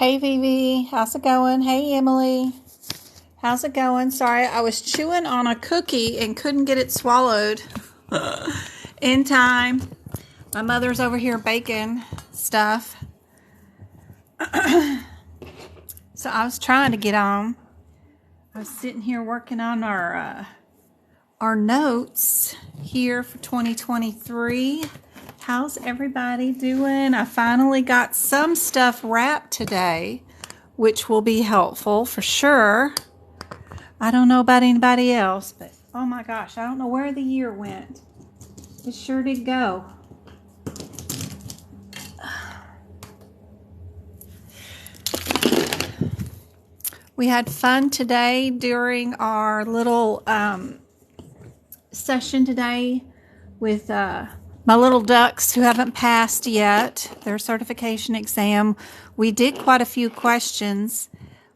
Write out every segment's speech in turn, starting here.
Hey Vivi, how's it going? Hey Emily, how's it going? Sorry, I was chewing on a cookie and couldn't get it swallowed in time. My mother's over here baking stuff. So I was trying to get on. I was sitting here working on our notes here for 2023. How's everybody doing? I finally got some stuff wrapped today, which will be helpful for sure. I don't know about anybody else, but oh my gosh, I don't know where the year went. It sure did go. We had fun today during our little session today with my little ducks who haven't passed yet their certification exam. We did quite a few questions.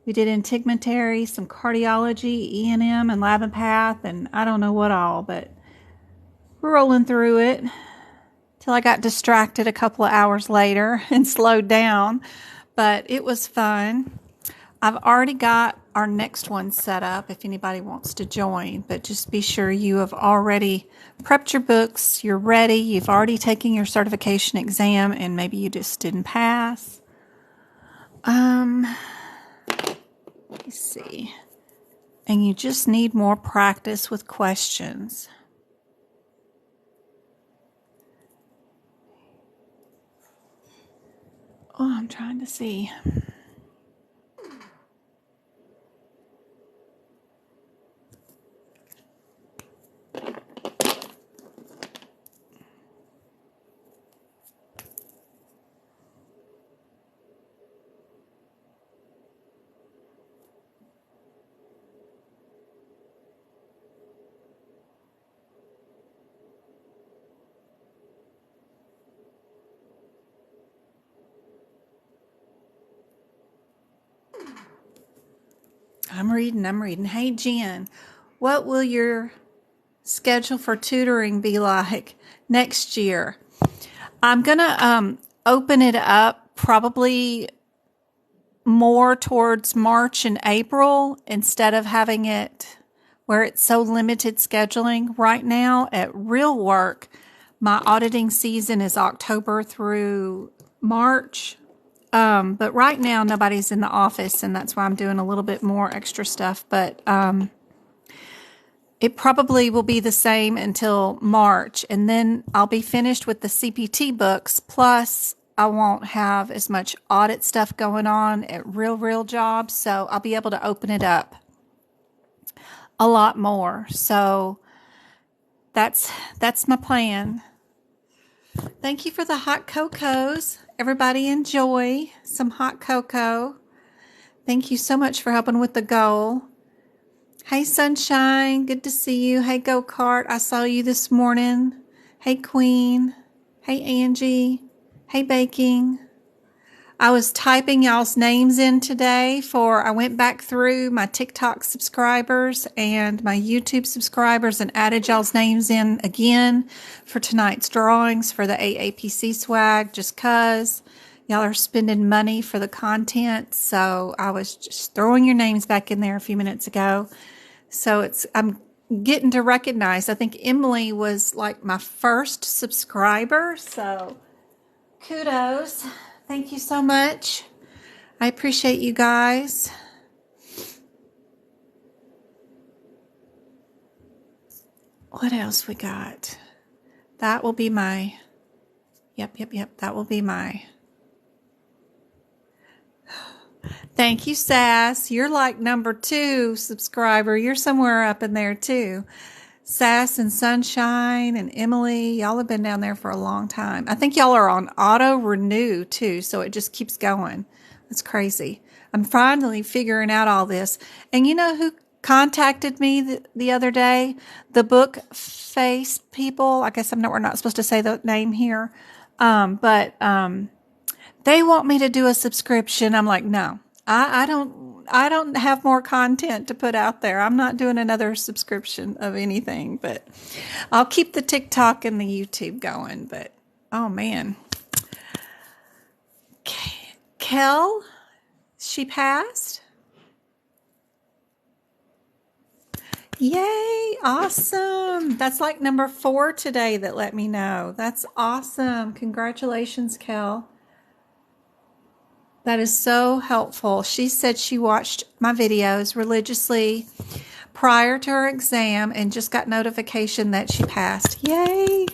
We did integumentary, some cardiology, E&M, and lab and path, and I don't know what all, but we're rolling through it till I got distracted a couple of hours later and slowed down, but it was fun. I've already got our next one set up if anybody wants to join, but just be sure you have already prepped your books, you're ready, you've already taken your certification exam, and maybe you just didn't pass. Let's see. And you just need more practice with questions. Oh, I'm trying to see. I'm reading. Hey, Jen, what will your schedule for tutoring be like next year? I'm going to open it up probably more towards March and April instead of having it where it's so limited scheduling. Right now at Real Work, my auditing season is October through March. But right now nobody's in the office, and that's why I'm doing a little bit more extra stuff. But it probably will be the same until March, and then I'll be finished with the CPT books. Plus, I won't have as much audit stuff going on at real jobs, so I'll be able to open it up a lot more. So that's my plan. Thank you for the hot cocos. Everybody enjoy some hot cocoa. Thank you so much for helping with the goal. Hey, Sunshine. Good to see you. Hey, Go-Kart. I saw you this morning. Hey, Queen. Hey, Angie. Hey, Baking. I was typing y'all's names in today I went back through my TikTok subscribers and my YouTube subscribers and added y'all's names in again for tonight's drawings for the AAPC swag, just cause y'all are spending money for the content. So I was just throwing your names back in there a few minutes ago. So I'm getting to recognize. I think Emily was like my first subscriber. So kudos. Thank you so much. I appreciate you guys. What else we got? That will be my, yep. That will be my, thank you, Sass. You're like number 2 subscriber. You're somewhere up in there too. Sass and Sunshine and Emily, y'all have been down there for a long time. I think y'all are on auto renew too, so it just keeps going. That's crazy. I'm finally figuring out all this. And you know who contacted me the other day? The book face people. I guess we're not supposed to say the name here. But they want me to do a subscription. I'm like, no, I don't have more content to put out there. I'm not doing another subscription of anything, but I'll keep the TikTok and the YouTube going. But, oh man. Kel, She passed? Yay, awesome. That's like number 4 today that let me know. That's awesome. Congratulations, Kel. That is so helpful. She said she watched my videos religiously prior to her exam and just got notification that she passed. Yay.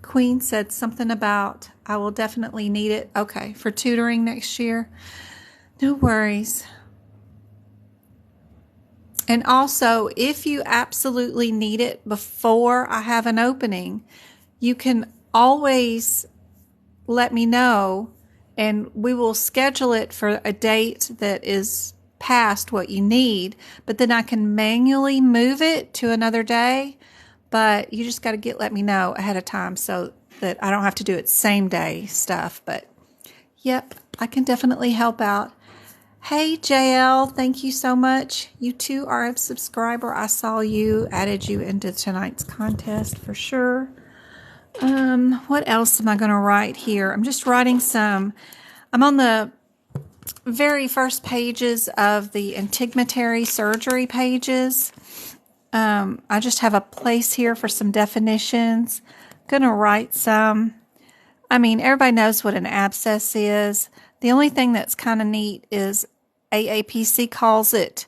Queen said something about, I will definitely need it. Okay, for tutoring next year. No worries. And also, if you absolutely need it before I have an opening, you can always let me know and we will schedule it for a date that is past what you need, but then I can manually move it to another day. But you just got to let me know ahead of time so that I don't have to do it same day stuff. But yep, I can definitely help out. Hey, JL, thank you so much. You too are a subscriber. I saw you, added you into tonight's contest for sure. What else am I going to write here? I'm just writing I'm on the very first pages of the integumentary surgery pages. I just have a place here for some definitions. I'm going to write some. I mean, everybody knows what an abscess is. The only thing that's kind of neat is AAPC calls it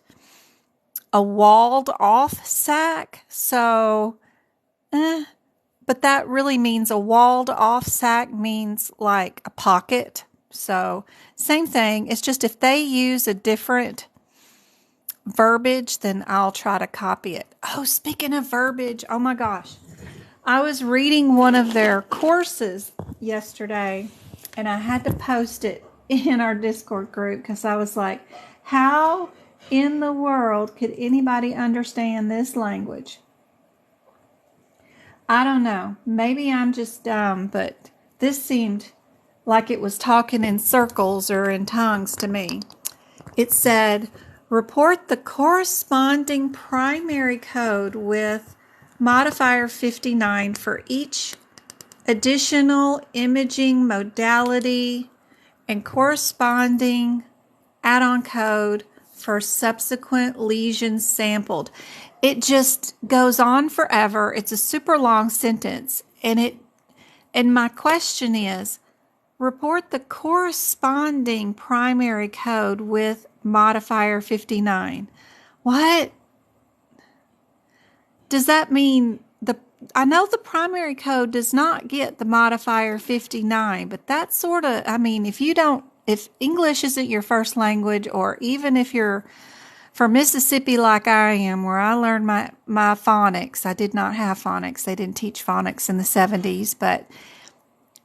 a walled off sac. So, but that really means a walled off sac means like a pocket. So same thing. It's just if they use a different verbiage, then I'll try to copy it. Oh, speaking of verbiage, oh my gosh. I was reading one of their courses yesterday and I had to post it in our Discord group because I was like, how in the world could anybody understand this language? I don't know. Maybe I'm just dumb, but this seemed like it was talking in circles or in tongues to me. It said, report the corresponding primary code with modifier 59 for each additional imaging modality and corresponding add-on code for subsequent lesions sampled. It just goes on forever. It's a super long sentence. And my question is, report the corresponding primary code with modifier 59. What? Does that mean I know the primary code does not get the modifier 59, but that's sort of, I mean, if English isn't your first language, or even if you're from Mississippi like I am, where I learned my phonics, I did not have phonics. They didn't teach phonics in the 70s, but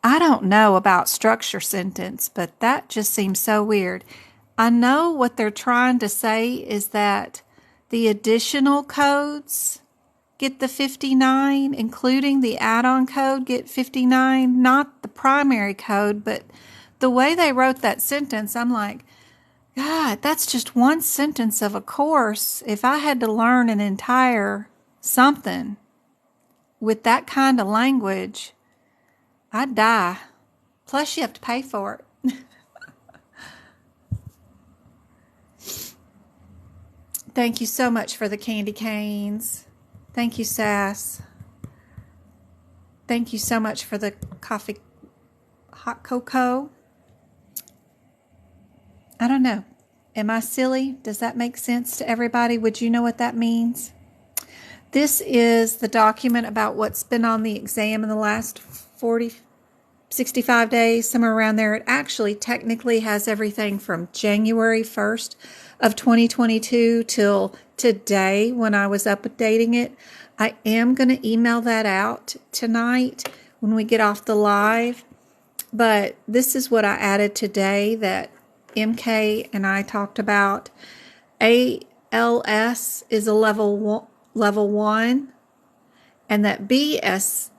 I don't know about structure sentence, but that just seems so weird. I know what they're trying to say is that the additional codes get the 59, including the add-on code get 59, not the primary code, but the way they wrote that sentence, I'm like, God, that's just one sentence of a course. If I had to learn an entire something with that kind of language, I'd die. Plus, you have to pay for it. Thank you so much for the candy canes. Thank you, Sass. Thank you so much for the coffee, hot cocoa. I don't know. Am I silly? Does that make sense to everybody? Would you know what that means? This is the document about what's been on the exam in the last 65 days, somewhere around there. It actually technically has everything from January 1st of 2022 till today when I was updating it. I am going to email that out tonight when we get off the live. But this is what I added today that MK and I talked about. ALS is a level 1, and that BSL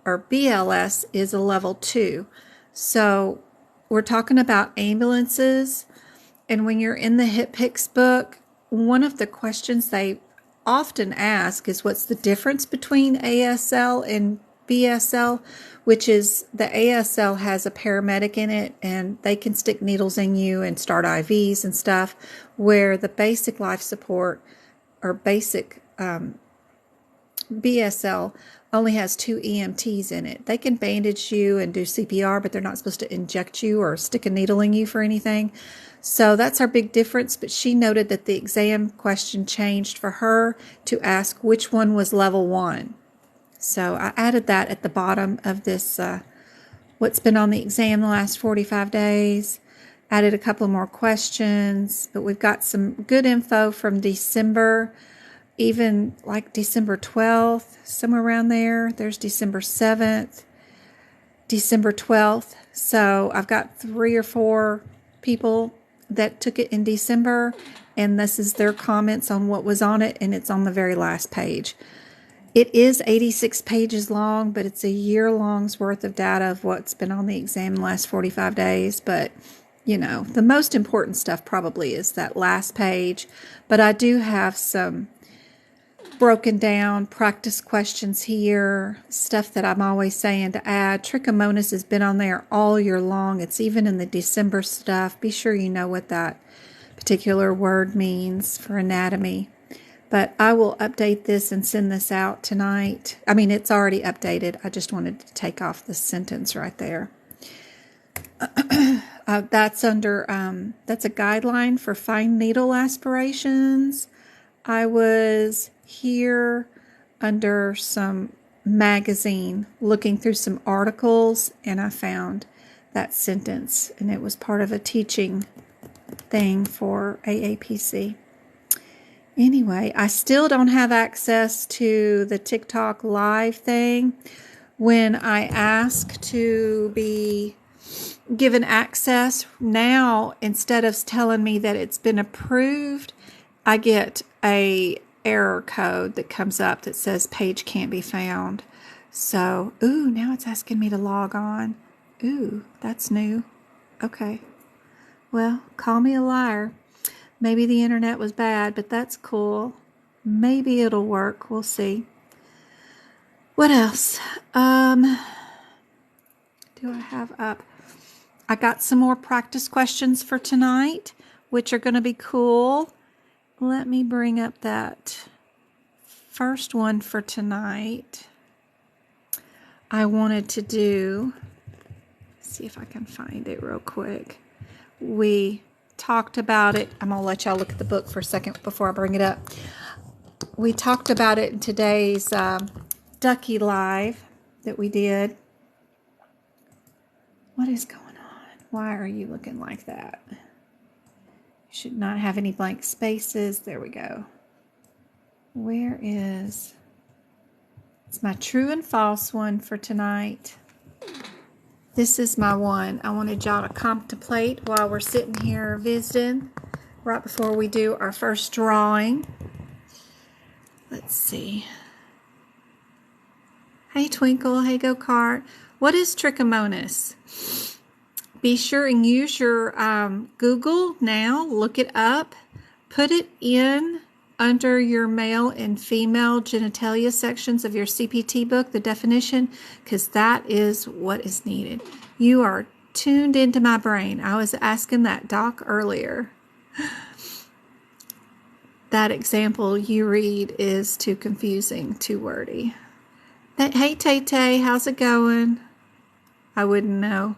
or BLS is a level 2. So we're talking about ambulances, and when you're in the HipPix book, one of the questions they often ask is what's the difference between ASL and BSL, which is the ASL has a paramedic in it, and they can stick needles in you and start IVs and stuff, where the basic life support or basic BSL only has 2 EMTs in it. They can bandage you and do CPR, but they're not supposed to inject you or stick a needle in you for anything. So that's our big difference. But she noted that the exam question changed for her to ask which one was level 1. So I added that at the bottom of this, what's been on the exam the last 45 days. Added a couple more questions, but we've got some good info from December, even like December 12th, somewhere around there. There's December 7th, December 12th. So I've got 3 or 4 people that took it in December, and this is their comments on what was on it, and it's on the very last page. It is 86 pages long, but it's a year-long's worth of data of what's been on the exam the last 45 days. But, you know, the most important stuff probably is that last page. But I do have some broken down practice questions here, stuff that I'm always saying to add. Trichomonas has been on there all year long. It's even in the December stuff. Be sure you know what that particular word means for anatomy. But I will update this and send this out tonight. I mean, it's already updated. I just wanted to take off the sentence right there. That's under, that's a guideline for fine needle aspirations. I was here under some magazine looking through some articles, and I found that sentence, and it was part of a teaching thing for AAPC. Anyway, I still don't have access to the TikTok live thing. When I ask to be given access now, instead of telling me that it's been approved, I get a error code that comes up that says page can't be found. So, now it's asking me to log on. That's new. Okay. Well, call me a liar. Maybe the internet was bad, but that's cool. Maybe it'll work. We'll see. What else? Do I have up? I got some more practice questions for tonight, which are going to be cool. Let me bring up that first one for tonight. I wanted to do, see if I can find it real quick. We talked about it. I'm going to let y'all look at the book for a second before I bring it up. We talked about it in today's Ducky Live that we did. What is going on? Why are you looking like that? You should not have any blank spaces. There we go. Where is... It's my true and false one for tonight. This is my one. I wanted y'all to contemplate while we're sitting here visiting right before we do our first drawing. Let's see. Hey Twinkle, hey Go-Kart. What is trichomonas? Be sure and use your Google now. Look it up. Put it in under your male and female genitalia sections of your CPT book, the definition, because that is what is needed. You are tuned into my brain. I was asking that doc earlier. That example you read is too confusing, too wordy. Hey Tay-Tay, how's it going? I wouldn't know.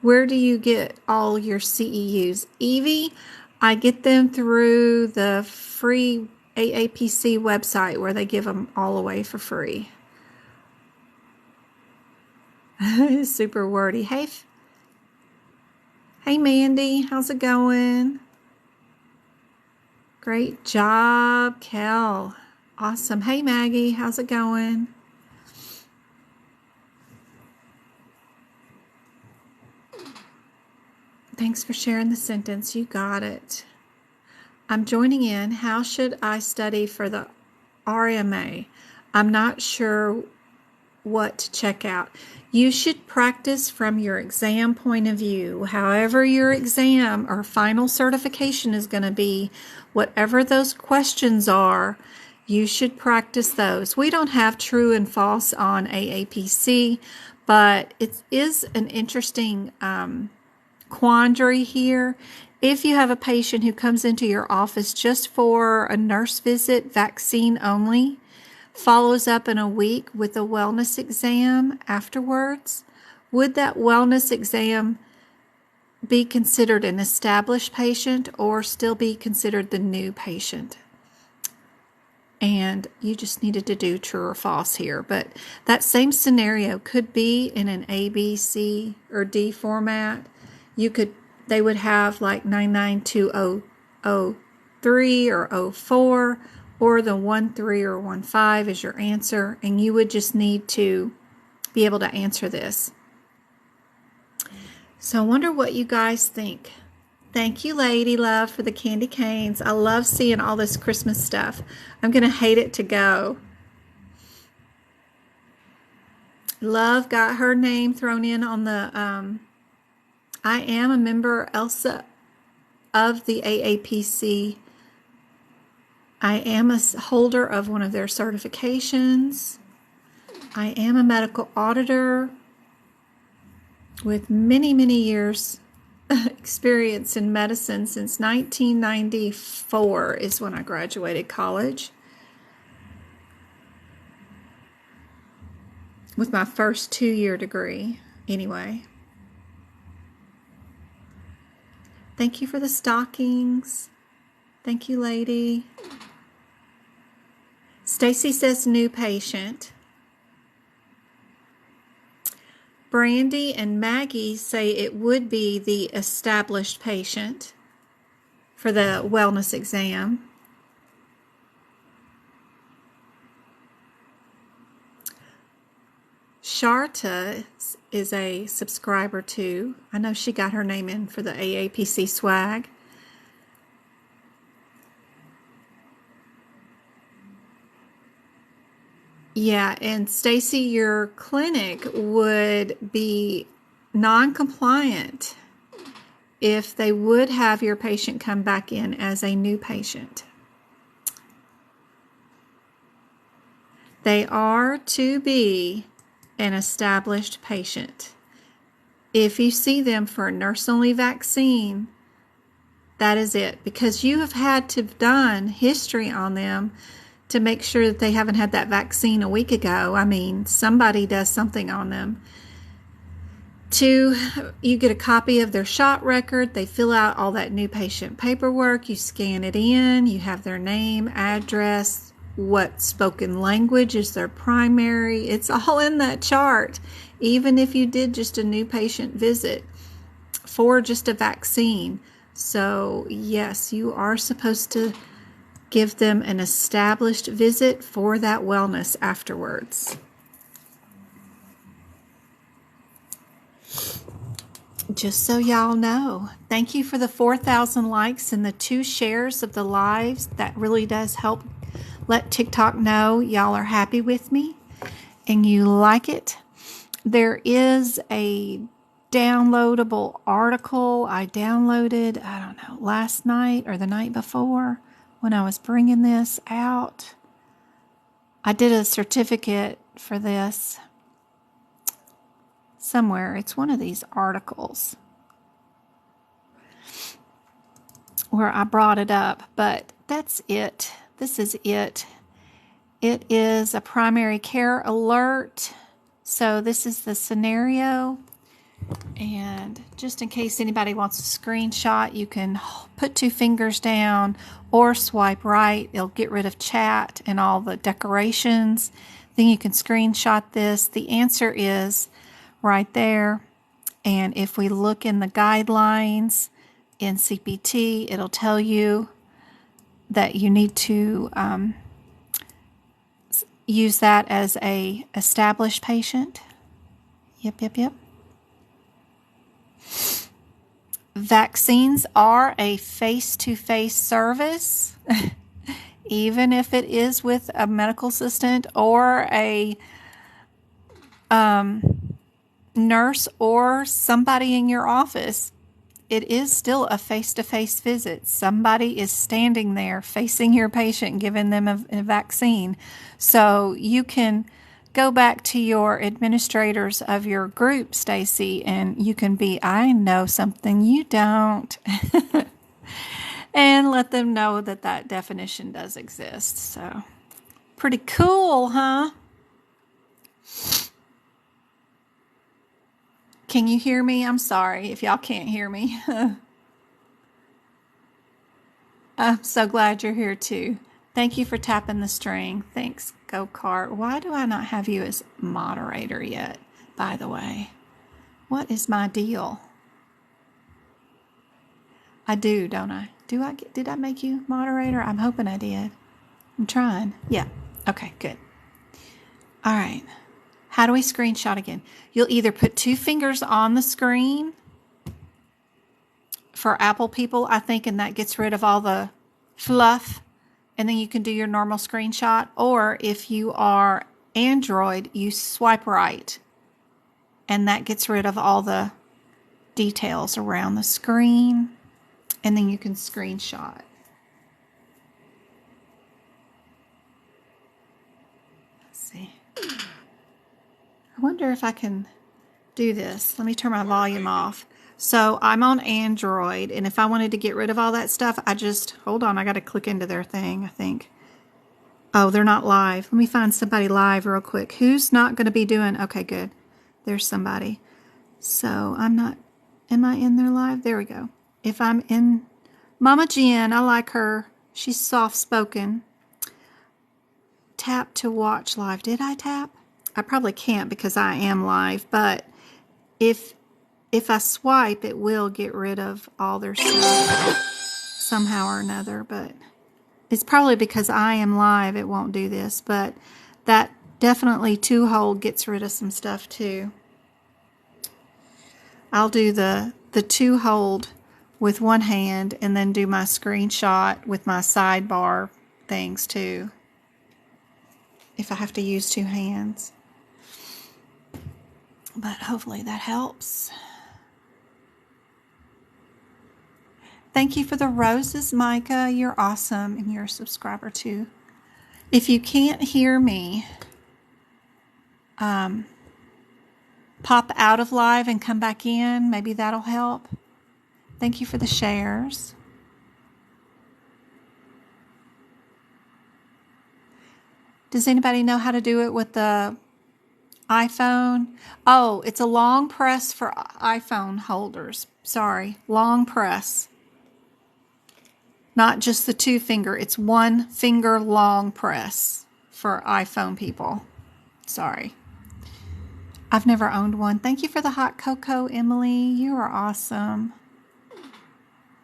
Where do you get all your CEUs? Evie, I get them through the free AAPC website where they give them all away for free. Super wordy. Hey Mandy, how's it going? Great job, Kel. Awesome. Hey Maggie, how's it going? Thanks for sharing the sentence. You got it. I'm joining in. How should I study for the RMA? I'm not sure what to check out. You should practice from your exam point of view. However your exam or final certification is going to be, whatever those questions are, You should practice those. We don't have true and false on AAPC, but it is an interesting quandary here. If you have a patient who comes into your office just for a nurse visit, vaccine only, follows up in a week with a wellness exam afterwards, would that wellness exam be considered an established patient or still be considered the new patient? And you just needed to do true or false here. But that same scenario could be in an A, B, C, or D format. They would have like 99203 or 04, or the 13 or 15 is your answer, and you would just need to be able to answer this. So I wonder what you guys think. Thank you, Lady Love, for the candy canes. I love seeing all this Christmas stuff. I'm going to hate it to go. Love got her name thrown in on the, I am a member, Elsa, of the AAPC. I am a holder of one of their certifications. I am a medical auditor with many, many years experience in medicine. Since 1994 is when I graduated college, with my first 2-year degree anyway. Thank you for the stockings. Thank you, lady. Stacy says new patient. Brandy and Maggie say it would be the established patient for the wellness exam. Sharta is a subscriber too. I know she got her name in for the AAPC swag. Yeah, and Stacy, your clinic would be non-compliant if they would have your patient come back in as a new patient. They are to be an established patient. If you see them for a nurse-only vaccine, that is it, because you have had to have done history on them to make sure that they haven't had that vaccine a week ago. I mean, somebody does something on them. You get a copy of their shot record. They fill out all that new patient paperwork. You scan it in. You have their name, address, what spoken language is their primary. It's all in that chart, even if you did just a new patient visit for just a vaccine. So, yes, you are supposed to give them an established visit for that wellness afterwards. Just so y'all know. Thank you for the 4,000 likes and the 2 shares of the lives. That really does help let TikTok know y'all are happy with me and you like it. There is a downloadable article I downloaded, I don't know, last night or the night before when I was bringing this out. I did a certificate for this somewhere. It's one of these articles where I brought it up, but that's it. This is it. It is a primary care alert. So this is the scenario. And just in case anybody wants a screenshot, you can put 2 fingers down or swipe right. It'll get rid of chat and all the decorations. Then you can screenshot this. The answer is right there. And if we look in the guidelines in CPT, it'll tell you that you need to use that as a established patient. Yep. Vaccines are a face-to-face service, even if it is with a medical assistant or a nurse or somebody in your office. it is still a face-to-face visit. Somebody is standing there facing your patient, giving them a vaccine. So you can go back to your administrators of your group, Stacy, and you can be, I know something you don't. And let them know that that definition does exist. So pretty cool, huh? Can you hear me? I'm sorry if y'all can't hear me. I'm so glad you're here too. Thank you for tapping the string. Thanks, Go Kart. Why do I not have you as moderator yet, by the way? What is my deal? I do, don't I? Did I make you moderator? I'm hoping I did. I'm trying. Yeah. Okay, good. All right. How do we screenshot again? You'll either put 2 fingers on the screen for Apple people, I think, and that gets rid of all the fluff, and then you can do your normal screenshot. Or if you are Android, you swipe right, and that gets rid of all the details around the screen, and then you can screenshot. Let's see. I wonder if I can do this. Let me turn my volume off. So I'm on Android, and if I wanted to get rid of all that stuff, hold on, I got to click into their thing, I think. Oh, they're not live. Let me find somebody live real quick. Who's not going to be doing, okay, good. There's somebody. So am I in there live? There we go. If I'm in, Mama Jen, I like her. She's soft-spoken. Tap to watch live. Did I tap? I probably can't because I am live, but if I swipe, it will get rid of all their stuff somehow or another, but it's probably because I am live, it won't do this, but that definitely 2-hole gets rid of some stuff too. I'll do the 2-hold with one hand and then do my screenshot with my sidebar things too, if I have to use 2 hands. But hopefully that helps. Thank you for the roses, Micah. You're awesome, and you're a subscriber too. If you can't hear me, pop out of live and come back in. Maybe that'll help. Thank you for the shares. Does anybody know how to do it with the iPhone? Oh, it's a long press for iPhone holders. Sorry, long press. Not just the 2-finger. It's 1-finger long press for iPhone people. Sorry. I've never owned one. Thank you for the hot cocoa, Emily. You are awesome.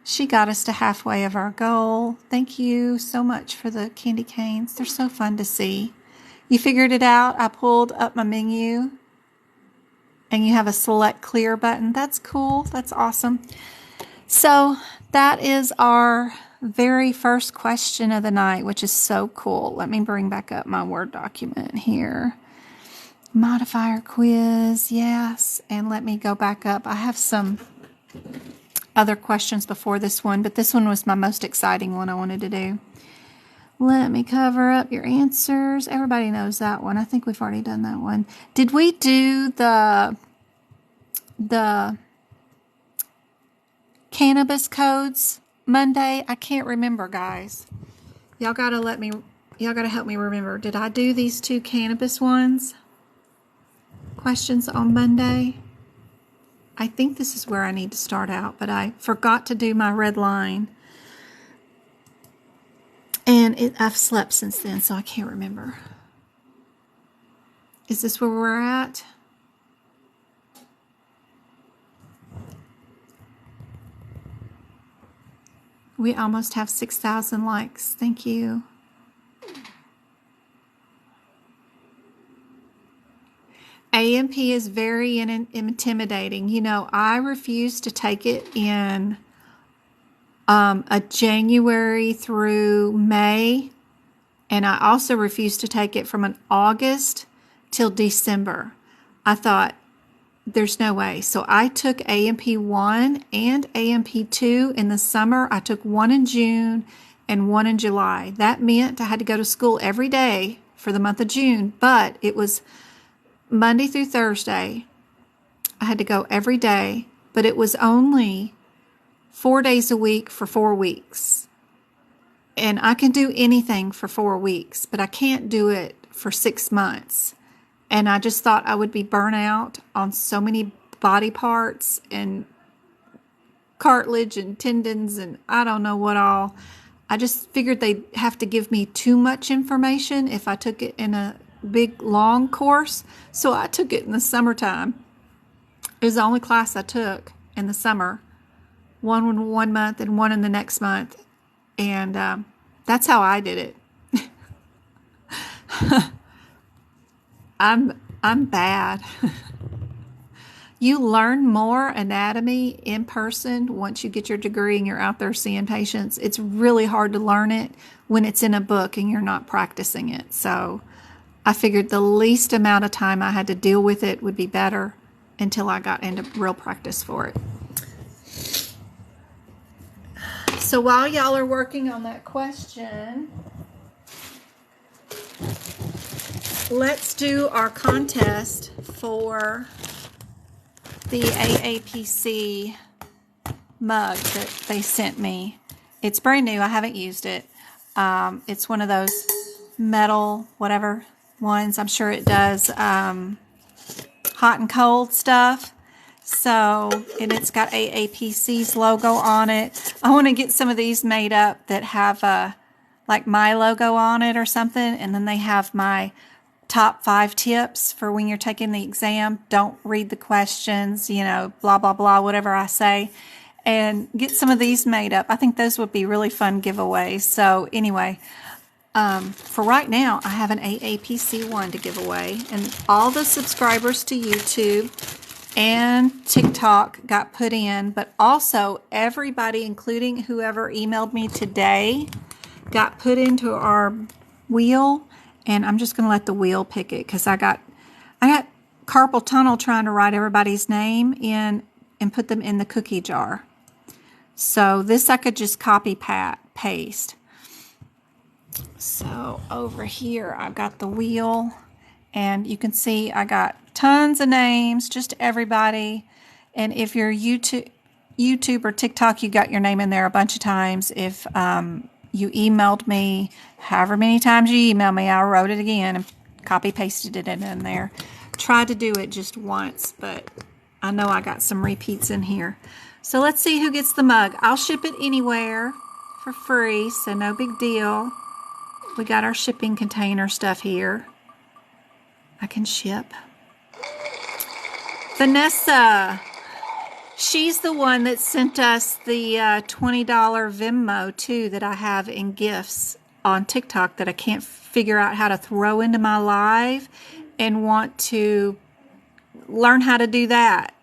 She got us to halfway of our goal. Thank you so much for the candy canes. They're so fun to see. You figured it out. I pulled up my menu and you have a select clear button. That's cool. That's awesome. So that is our very first question of the night, which is so cool. Let me bring back up my Word document here. Modifier quiz, yes. And let me go back up. I have some other questions before this one, but this one was my most exciting one I wanted to do. Let me cover up your answers. Everybody knows that one. I think we've already done that one. Did we do the cannabis codes Monday? I can't remember, guys. Y'all gotta help me remember. Did I do these 2 cannabis ones? Questions on Monday? I think this is where I need to start out, but I forgot to do my red line. And I've slept since then, so I can't remember. Is this where we're at? We almost have 6,000 likes. Thank you. AMP is very intimidating. You know, I refuse to take it in a January through May, and I also refuse to take it from an August till December. I thought there's no way. So I took AMP1 and AMP2 in the summer. I took one in June and one in July. That meant I had to go to school every day for the month of June, but it was Monday through Thursday. I had to go every day, but it was only 4 days a week for 4 weeks. And I can do anything for 4 weeks, but I can't do it for 6 months. And I just thought I would be burnt out on so many body parts and cartilage and tendons and I don't know what all. I just figured they'd have to give me too much information if I took it in a big, long course. So I took it in the summertime. It was the only class I took in the summer. One in 1 month and one in the next month. And that's how I did it. I'm bad. You learn more anatomy in person once you get your degree and you're out there seeing patients. It's really hard to learn it when it's in a book and you're not practicing it. So I figured the least amount of time I had to deal with it would be better until I got into real practice for it. So while y'all are working on that question, let's do our contest for the AAPC mug that they sent me. It's brand new. I haven't used it. It's one of those metal whatever ones. I'm sure it does hot and cold stuff. So, and it's got AAPC's logo on it. I want to get some of these made up that have like my logo on it or something. And then they have my top 5 tips for when you're taking the exam. Don't read the questions, you know, blah, blah, blah, whatever I say. And get some of these made up. I think those would be really fun giveaways. So anyway, for right now, I have an AAPC one to give away. And all the subscribers to YouTube and TikTok got put in, but also everybody, including whoever emailed me today, got put into our wheel. And I'm just going to let the wheel pick it because I got carpal tunnel trying to write everybody's name in and put them in the cookie jar. So this I could just copy paste. So over here I've got the wheel, and you can see I got tons of names, just everybody. And if you're YouTube or TikTok, you got your name in there a bunch of times. If you emailed me, however many times you emailed me, I wrote it again and copy pasted it in there. Tried to do it just once, but I know I got some repeats in here. So let's see who gets the mug. I'll ship it anywhere for free, so no big deal. We got our shipping container stuff here. I can ship. Vanessa. She's the one that sent us the $20 Venmo, too, that I have in gifts on TikTok that I can't figure out how to throw into my live and want to learn how to do that.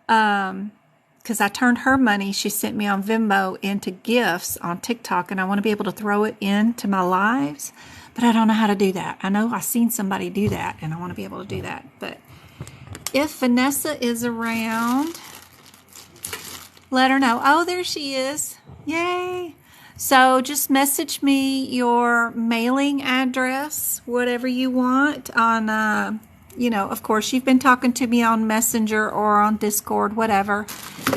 Because I turned her money she sent me on Venmo into gifts on TikTok, and I want to be able to throw it into my lives, but I don't know how to do that. I know I've seen somebody do that, and I want to be able to do that. But if Vanessa is around, let her know. Oh, there she is. Yay. So just message me your mailing address, whatever you want on, you know, of course, you've been talking to me on Messenger or on Discord, whatever,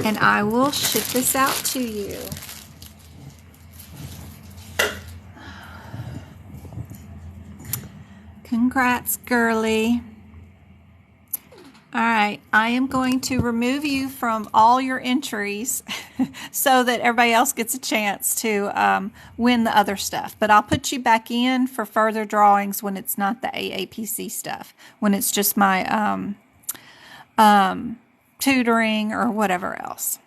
and I will ship this out to you. Congrats, girly. All right, I am going to remove you from all your entries so that everybody else gets a chance to win the other stuff. But I'll put you back in for further drawings when it's not the AAPC stuff, when it's just my tutoring or whatever else.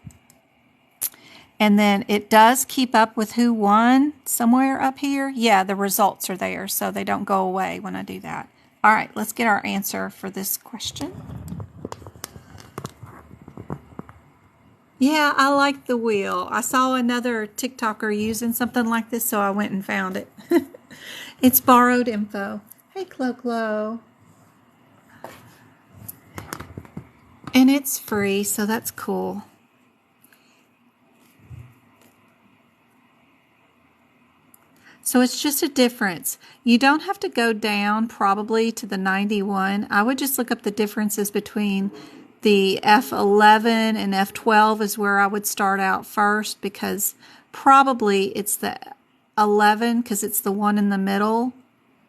And then it does keep up with who won somewhere up here. Yeah, the results are there, so they don't go away when I do that. All right, let's get our answer for this question. Yeah, I like the wheel. I saw another TikToker using something like this, so I went and found it. It's borrowed info. Hey, Clo. And it's free, so that's cool. So it's just a difference. You don't have to go down probably to the 91. I would just look up the differences between the F11 and F12 is where I would start out first, because probably it's the 11 because it's the one in the middle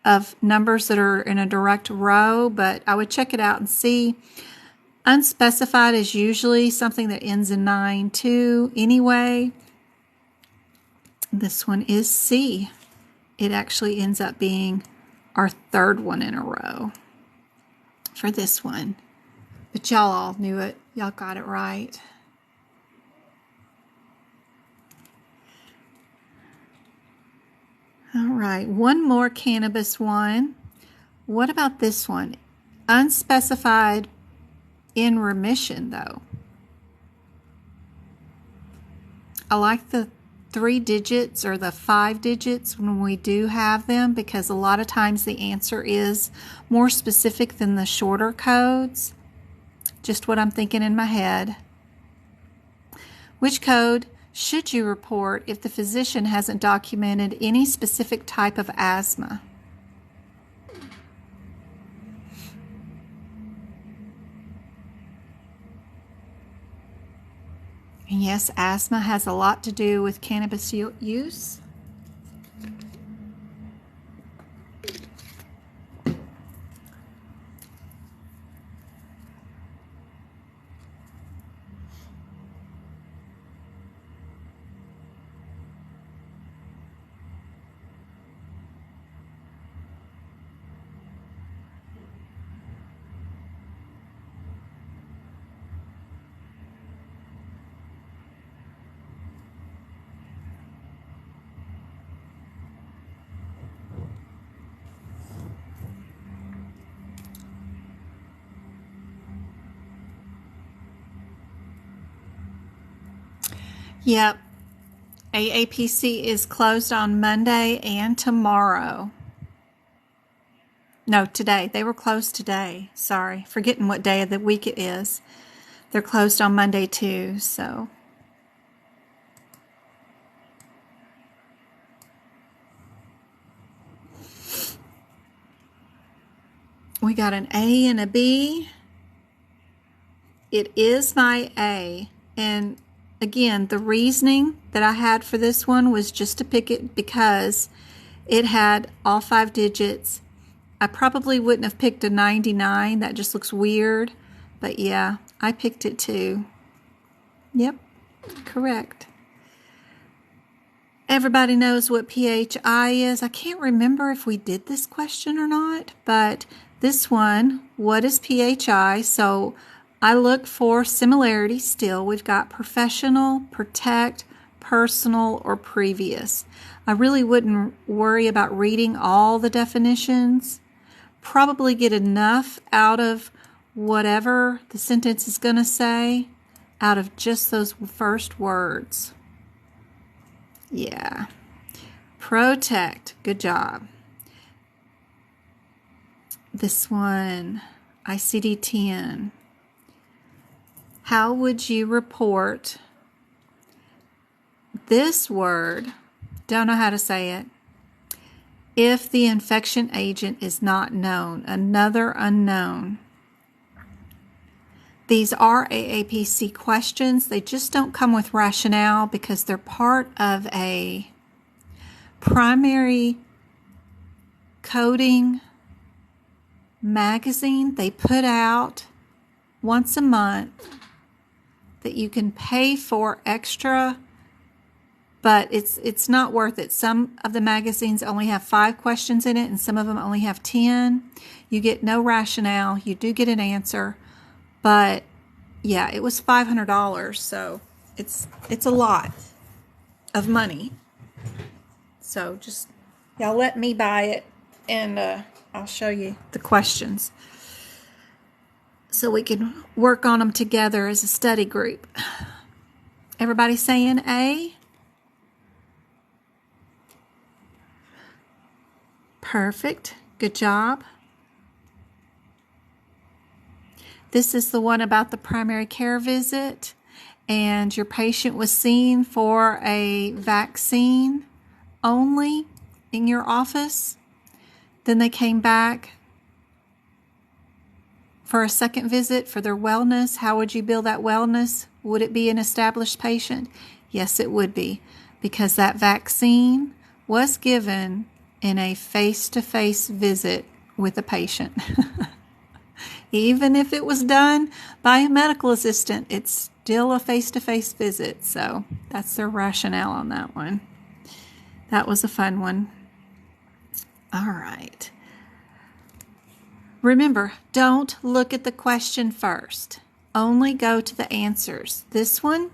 of numbers that are in a direct row, but I would check it out and see. Unspecified is usually something that ends in 9 too anyway. This one is C. It actually ends up being our third one in a row for this one. But y'all all knew it. Y'all got it right. All right, one more cannabis one. What about this one? Unspecified in remission, though. I like the 3 digits or the 5 digits when we do have them, because a lot of times the answer is more specific than the shorter codes. Just what I'm thinking in my head. Which code should you report if the physician hasn't documented any specific type of asthma? And yes, asthma has a lot to do with cannabis use. Yep. AAPC is closed on Monday and tomorrow. No, today. They were closed today. Sorry. Forgetting what day of the week it is. They're closed on Monday too, so. We got an A and a B. It is my A. And again, the reasoning that I had for this one was just to pick it because it had all 5 digits. I probably wouldn't have picked a 99. That just looks weird. But yeah, I picked it too. Yep, correct. Everybody knows what PHI is. I can't remember if we did this question or not, but this one, what is PHI? So I look for similarity still. We've got professional, protect, personal, or previous. I really wouldn't worry about reading all the definitions. Probably get enough out of whatever the sentence is going to say out of just those first words. Yeah. Protect. Good job. This one, ICD-10. How would you report this word? Don't know how to say it. If the infection agent is not known, another unknown. These are AAPC questions. They just don't come with rationale because they're part of a primary coding magazine they put out once a month that you can pay for extra, but it's not worth it. Some of the magazines only have 5 questions in it and some of them only have 10. You get no rationale. You do get an answer. But yeah, it was $500, so it's a lot of money. So just y'all let me buy it, and I'll show you the questions so we can work on them together as a study group. Everybody saying A? Perfect. Good job. This is the one about the primary care visit, and your patient was seen for a vaccine only in your office. Then they came back for a second visit for their wellness. How would you bill that wellness? Would it be an established patient? Yes, it would be, because that vaccine was given in a face-to-face visit with a patient. Even if it was done by a medical assistant, it's still a face-to-face visit. So that's their rationale on that one. That was a fun one. All right. Remember, don't look at the question first. Only go to the answers. This one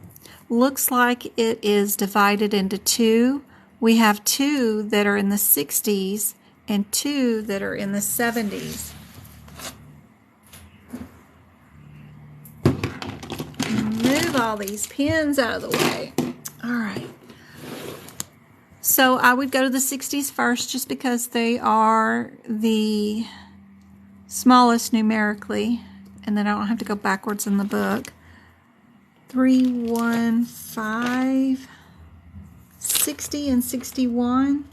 looks like it is divided into two. We have two that are in the 60s and two that are in the 70s. Move all these pins out of the way. All right. So I would go to the 60s first just because they are the smallest numerically, and then I don't have to go backwards in the book. 3, 1, 5, 60 and 61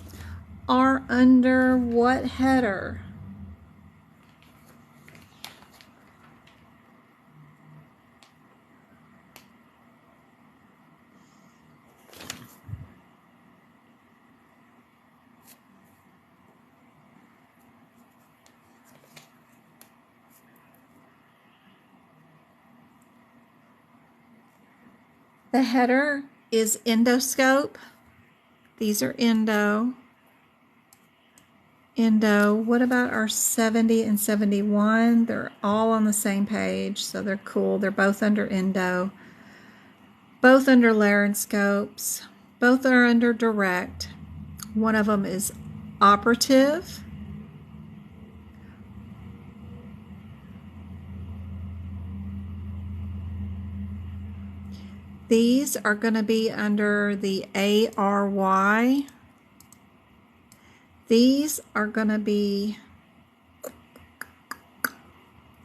are under what header? The header is endoscope. These are endo. What about our 70 and 71? They're all on the same page, so they're cool. They're both under endo. Both under laryngoscopes. Both are under direct. One of them is operative. These are going to be under the ARY. These are going to be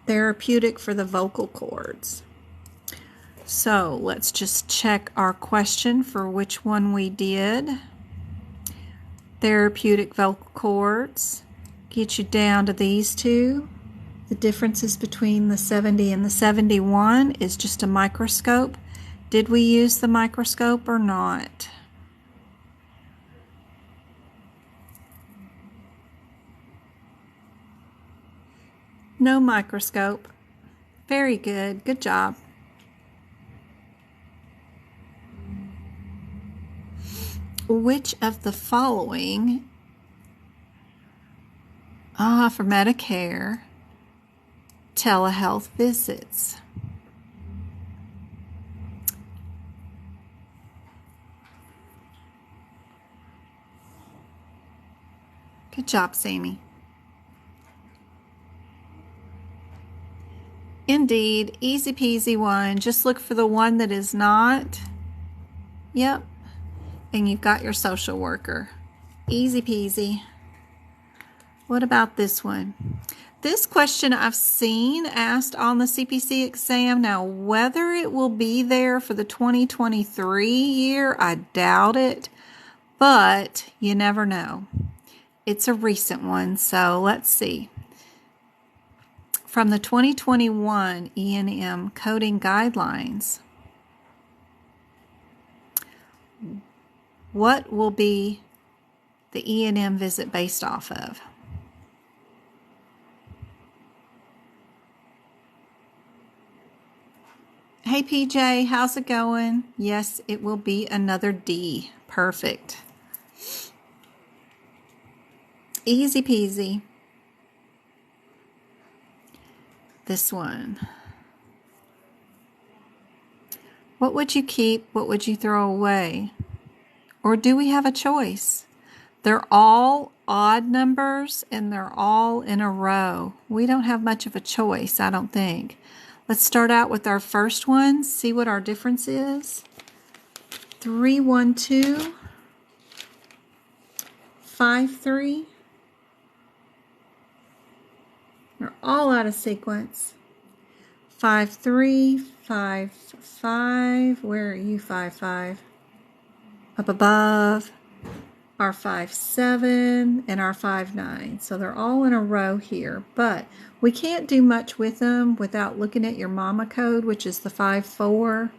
therapeutic for the vocal cords. So let's just check our question for which one we did. Therapeutic vocal cords. Get you down to these two. The differences between the 70 and the 71 is just a microscope. Did we use the microscope or not? No microscope. Very good. Good job. Which of the following, for Medicare, telehealth visits? Good job, Sammy. Indeed, easy peasy one. Just look for the one that is not. Yep. And you've got your social worker. Easy peasy. What about this one? This question I've seen asked on the CPC exam. Now, whether it will be there for the 2023 year, I doubt it. But you never know. It's a recent one, so let's see. From the 2021 E&M coding guidelines, what will be the E&M visit based off of? Hey PJ, how's it going? Yes, it will be another D. Perfect. Easy peasy. This one. What would you keep? What would you throw away? Or do we have a choice? They're all odd numbers and they're all in a row. We don't have much of a choice, I don't think. Let's start out with our first one, see what our difference is. 3, 1, 2, 5, 3. They're all out of sequence. 5'3", 5'5". Where are you, 5'5"? Up above. Our 5'7" and our 5'9". So they're all in a row here, but we can't do much with them without looking at your mama code, which is the 5'4".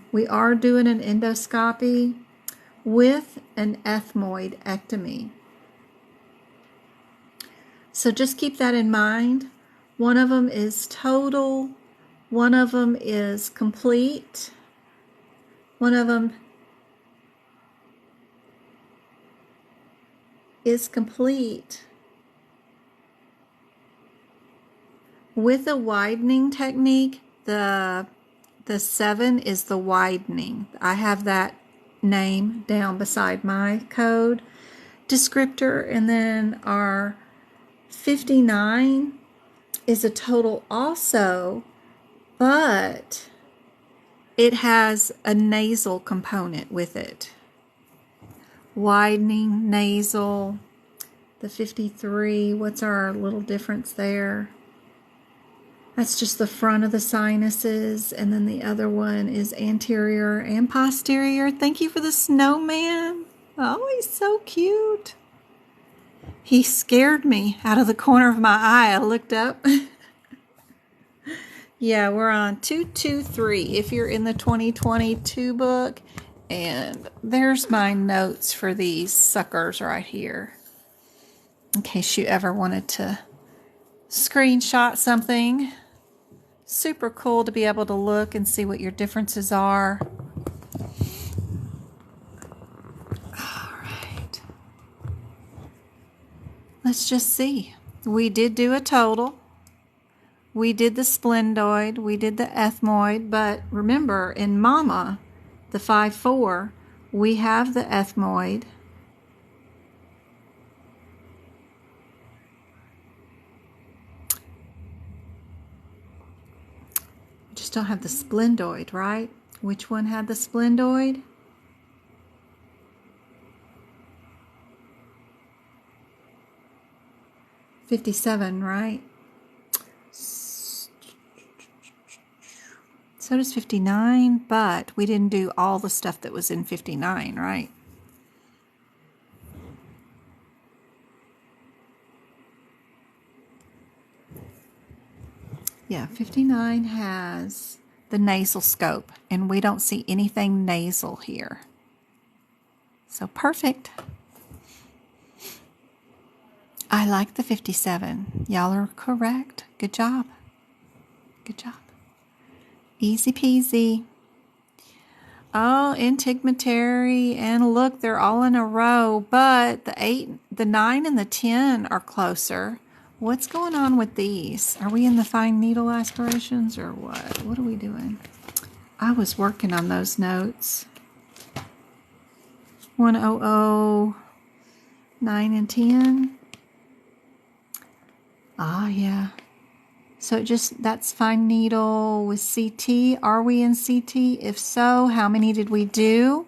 We are doing an endoscopy with an ethmoidectomy. So just keep that in mind. One of them is total, one of them is complete, one of them is complete with a widening technique. The 7 is the widening. I have that name down beside my code descriptor. And then our 59 is a total also, but it has a nasal component with it. Widening, nasal. The 53, what's our little difference there? That's just the front of the sinuses, and then the other one is anterior and posterior. Thank you for the snowman. Oh, he's so cute. He scared me out of the corner of my eye. I looked up. Yeah, we're on 223 if you're in the 2022 book. And there's my notes for these suckers right here, in case you ever wanted to screenshot something. Super cool to be able to look and see what your differences are. All right. Let's just see. We did do a total. We did the splendoid. We did the ethmoid. But remember, in mama, the 5'4", we have the ethmoid. We just don't have the splendoid, right? Which one had the splendoid? '57, right? So does 59, but we didn't do all the stuff that was in 59, right? Yeah, 59 has the nasal scope, and we don't see anything nasal here. So perfect. I like the 57. Y'all are correct. Good job. Good job. Easy peasy. Oh, integumentary, and look, they're all in a row, but the 8, the 9, and the 10 are closer. What's going on with these? Are we in the fine needle aspirations or what? What are we doing? I was working on those notes. 100, 9, and 10. Ah, yeah. So that's fine needle with CT. Are we in CT? If so, how many did we do?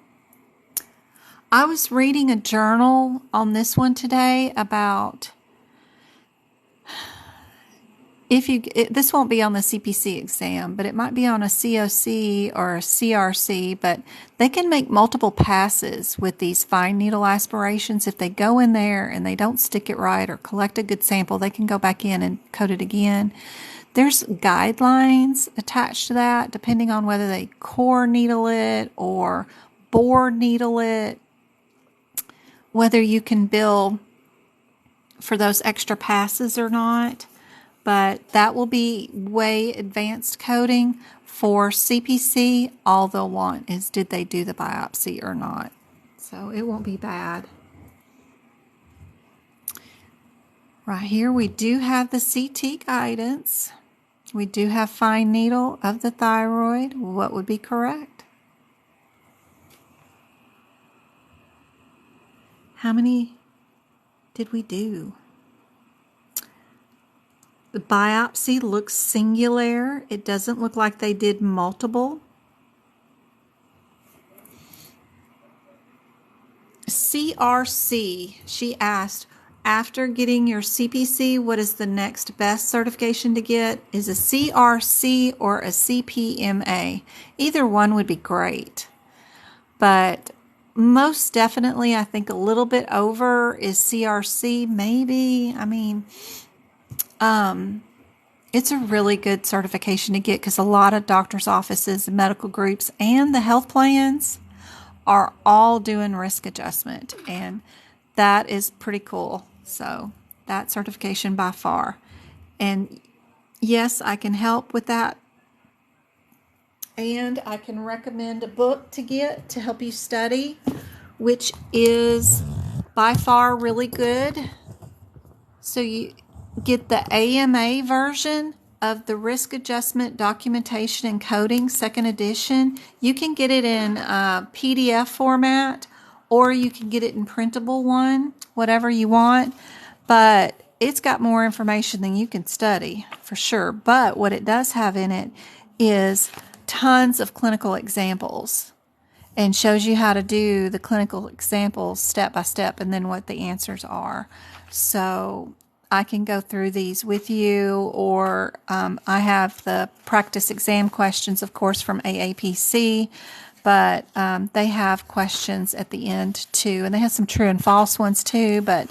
I was reading a journal on this one today about this won't be on the CPC exam, but it might be on a COC or a CRC, but they can make multiple passes with these fine needle aspirations. If they go in there and they don't stick it right or collect a good sample, they can go back in and code it again. There's guidelines attached to that, depending on whether they core needle it or bore needle it, whether you can bill for those extra passes or not. But that will be way advanced coding. For CPC, all they'll want is did they do the biopsy or not. So it won't be bad. Right here we do have the CT guidance. We do have fine needle of the thyroid. What would be correct? How many did we do? The biopsy looks singular. It doesn't look like they did multiple. CRC, she asked after getting your CPC, what is the next best certification to get? Is a CRC or a CPMA. Either one would be great. But most definitely, I think a little bit over is CRC, maybe. I mean, it's a really good certification to get because a lot of doctors' offices and medical groups and the health plans are all doing risk adjustment, and that is pretty cool. So that certification by far. And yes, I can help with that. And I can recommend a book to get to help you study, which is by far really good. So you get the AMA version of the Risk Adjustment Documentation and Coding, second edition. You can get it in PDF format, or you can get it in printable one, whatever you want. But it's got more information than you can study, for sure. But what it does have in it is tons of clinical examples and shows you how to do the clinical examples step by step and then what the answers are. So I can go through these with you, or I have the practice exam questions, of course, from AAPC, but they have questions at the end too, and they have some true and false ones too, but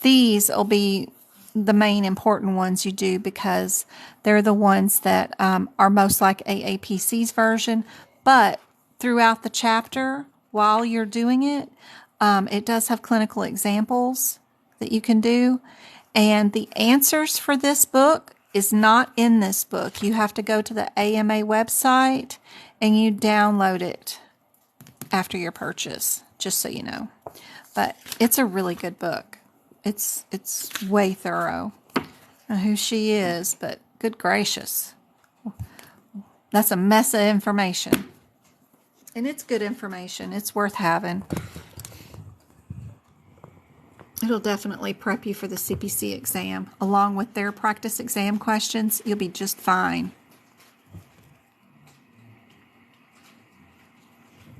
these will be the main important ones you do because they're the ones that are most like AAPC's version. But throughout the chapter, while you're doing it, it does have clinical examples that you can do. And the answers for this book is not in this book. You have to go to the AMA website and you download it after your purchase, just so you know. But it's a really good book. It's way thorough. I don't know who she is, but good gracious. That's a mess of information. And it's good information. It's worth having. It'll definitely prep you for the CPC exam. Along with their practice exam questions, you'll be just fine.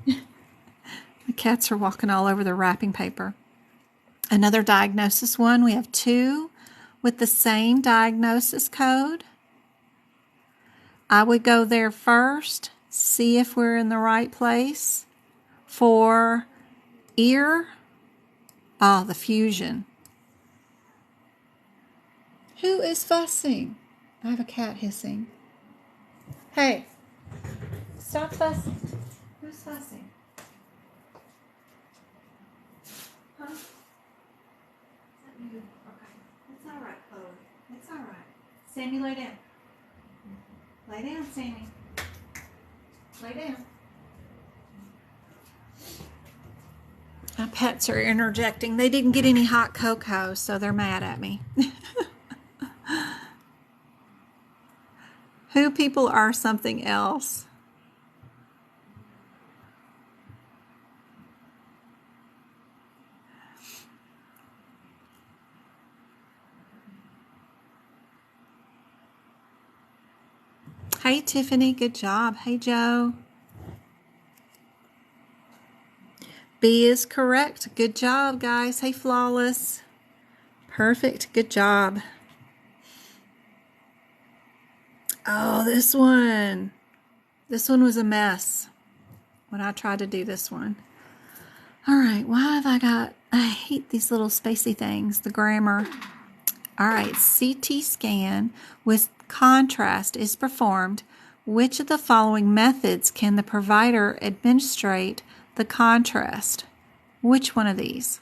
The cats are walking all over the wrapping paper. Another diagnosis one. We have two with the same diagnosis code. I would go there first, see if we're in the right place for ear. Oh, the fusion. Who is fussing? I have a cat hissing. Hey, stop fussing. Who's fussing? Huh? Okay. It's all right, Chloe. It's all right. Sammy, lay down. Lay down, Sammy. Lay down. My pets are interjecting. They didn't get any hot cocoa, so they're mad at me. Who people are something else. Hey, Tiffany. Good job. Hey, Joe. B is correct. Good job, guys. Hey, Flawless. Perfect. Good job. Oh, this one. This one was a mess when I tried to do this one. All right. Why have I hate these little spacey things, the grammar. All right. CT scan with contrast is performed. Which of the following methods can the provider administrate the contrast? Which one of these?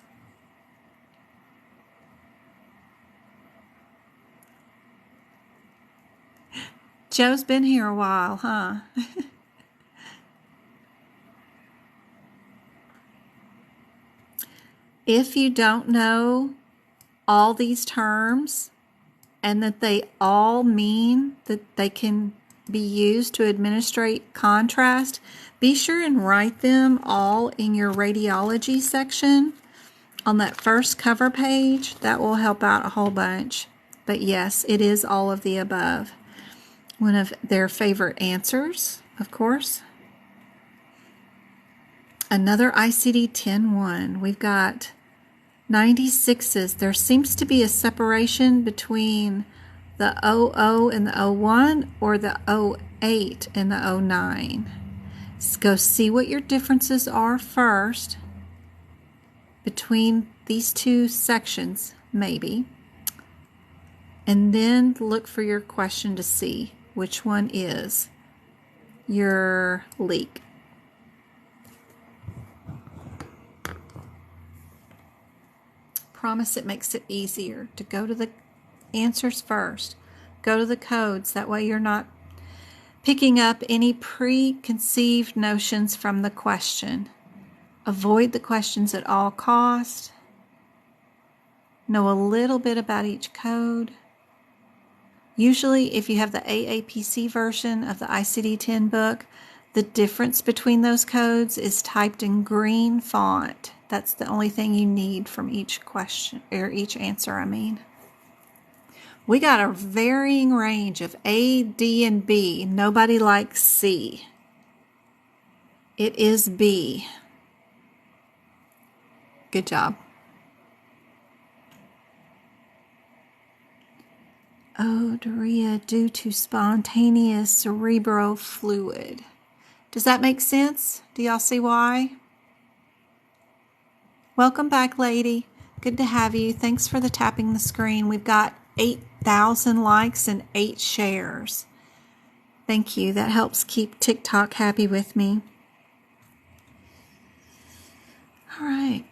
Joe's been here a while, huh? If you don't know all these terms and that they all mean that they can be used to administrate contrast, be sure and write them all in your radiology section on that first cover page. That will help out a whole bunch. But yes, it is all of the above. One of their favorite answers, of course. Another ICD-10 one. We've got 96s, there seems to be a separation between the 00 and the 01 or the 08 and the 09. Let's go see what your differences are first between these two sections, maybe. And then look for your question to see which one is your leak. Promise it makes it easier to go to the answers first. Go to the codes. That way you're not picking up any preconceived notions from the question. Avoid the questions at all costs. Know a little bit about each code. Usually, if you have the AAPC version of the ICD-10 book, the difference between those codes is typed in green font. That's the only thing you need from each question, or each answer, I mean. We got a varying range of A, D, and B. Nobody likes C. It is B. Good job. Diarrhea due to spontaneous cerebral fluid. Does that make sense? Do y'all see why? Welcome back, lady. Good to have you. Thanks for the tapping the screen. We've got 8,000 likes and 8 shares. Thank you. That helps keep TikTok happy with me. All right.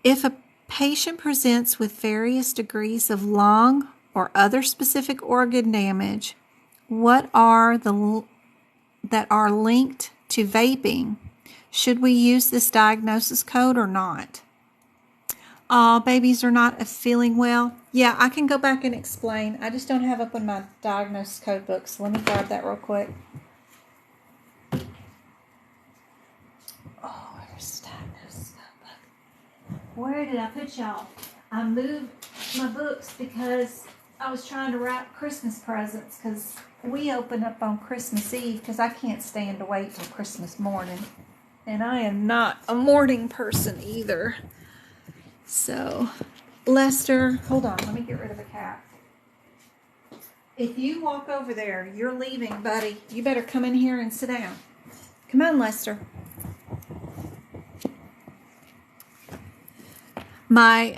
If a patient presents with various degrees of lung or other specific organ damage, what are that are linked to vaping? Should we use this diagnosis code or not? Babies are not feeling well. Yeah, I can go back and explain. I just don't have up in my diagnosis code book, so let me grab that real quick. Oh, where's the diagnosis code book? Where did I put y'all? I moved my books because I was trying to wrap Christmas presents, because we open up on Christmas Eve, because I can't stand to wait till Christmas morning. And I am not a morning person either. So, Lester, hold on, let me get rid of the cat. If you walk over there, you're leaving, buddy. You better come in here and sit down. Come on, Lester. My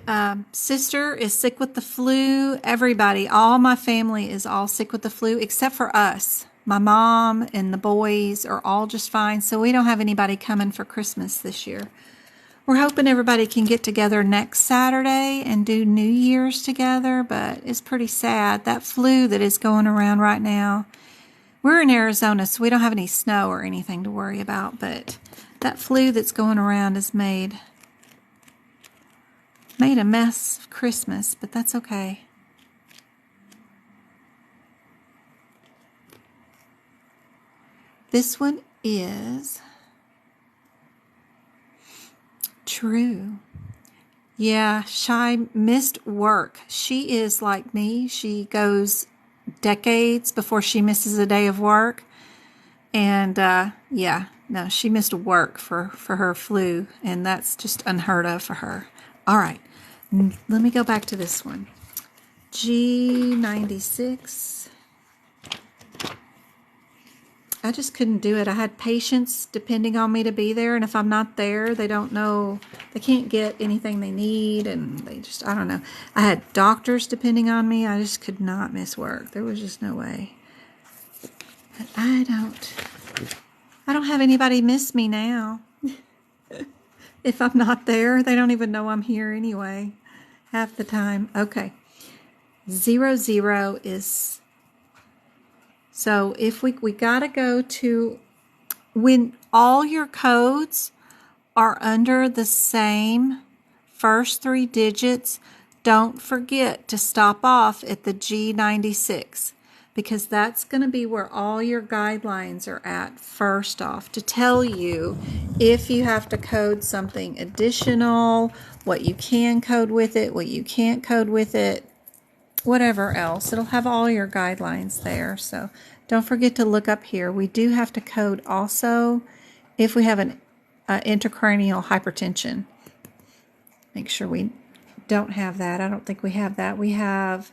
sister is sick with the flu. Everybody, all my family is all sick with the flu except for us. My mom and the boys are all just fine, so we don't have anybody coming for Christmas this year. We're hoping everybody can get together next Saturday and do New Year's together, but it's pretty sad. That flu that is going around right now. We're in Arizona, so we don't have any snow or anything to worry about, but that flu that's going around has made a mess of Christmas, but that's okay. This one is true. Yeah, Shy missed work. She is like me. She goes decades before she misses a day of work. And yeah, no, she missed work for her flu, and that's just unheard of for her. All right, let me go back to this one. G96. I just couldn't do it. I had patients depending on me to be there, and if I'm not there, they don't know, they can't get anything they need, and they just, I don't know. I had doctors depending on me. I just could not miss work. There was just no way. But I don't have anybody miss me now. If I'm not there, they don't even know I'm here anyway, half the time. Okay. 00 is, so if we got to go to, when all your codes are under the same first 3 digits, don't forget to stop off at the G96, because that's going to be where all your guidelines are at first off, to tell you if you have to code something additional, what you can code with it, what you can't code with it, whatever else. It'll have all your guidelines there. So don't forget to look up here. We do have to code also if we have an intracranial hypertension. Make sure we don't have that. I don't think we have that. We have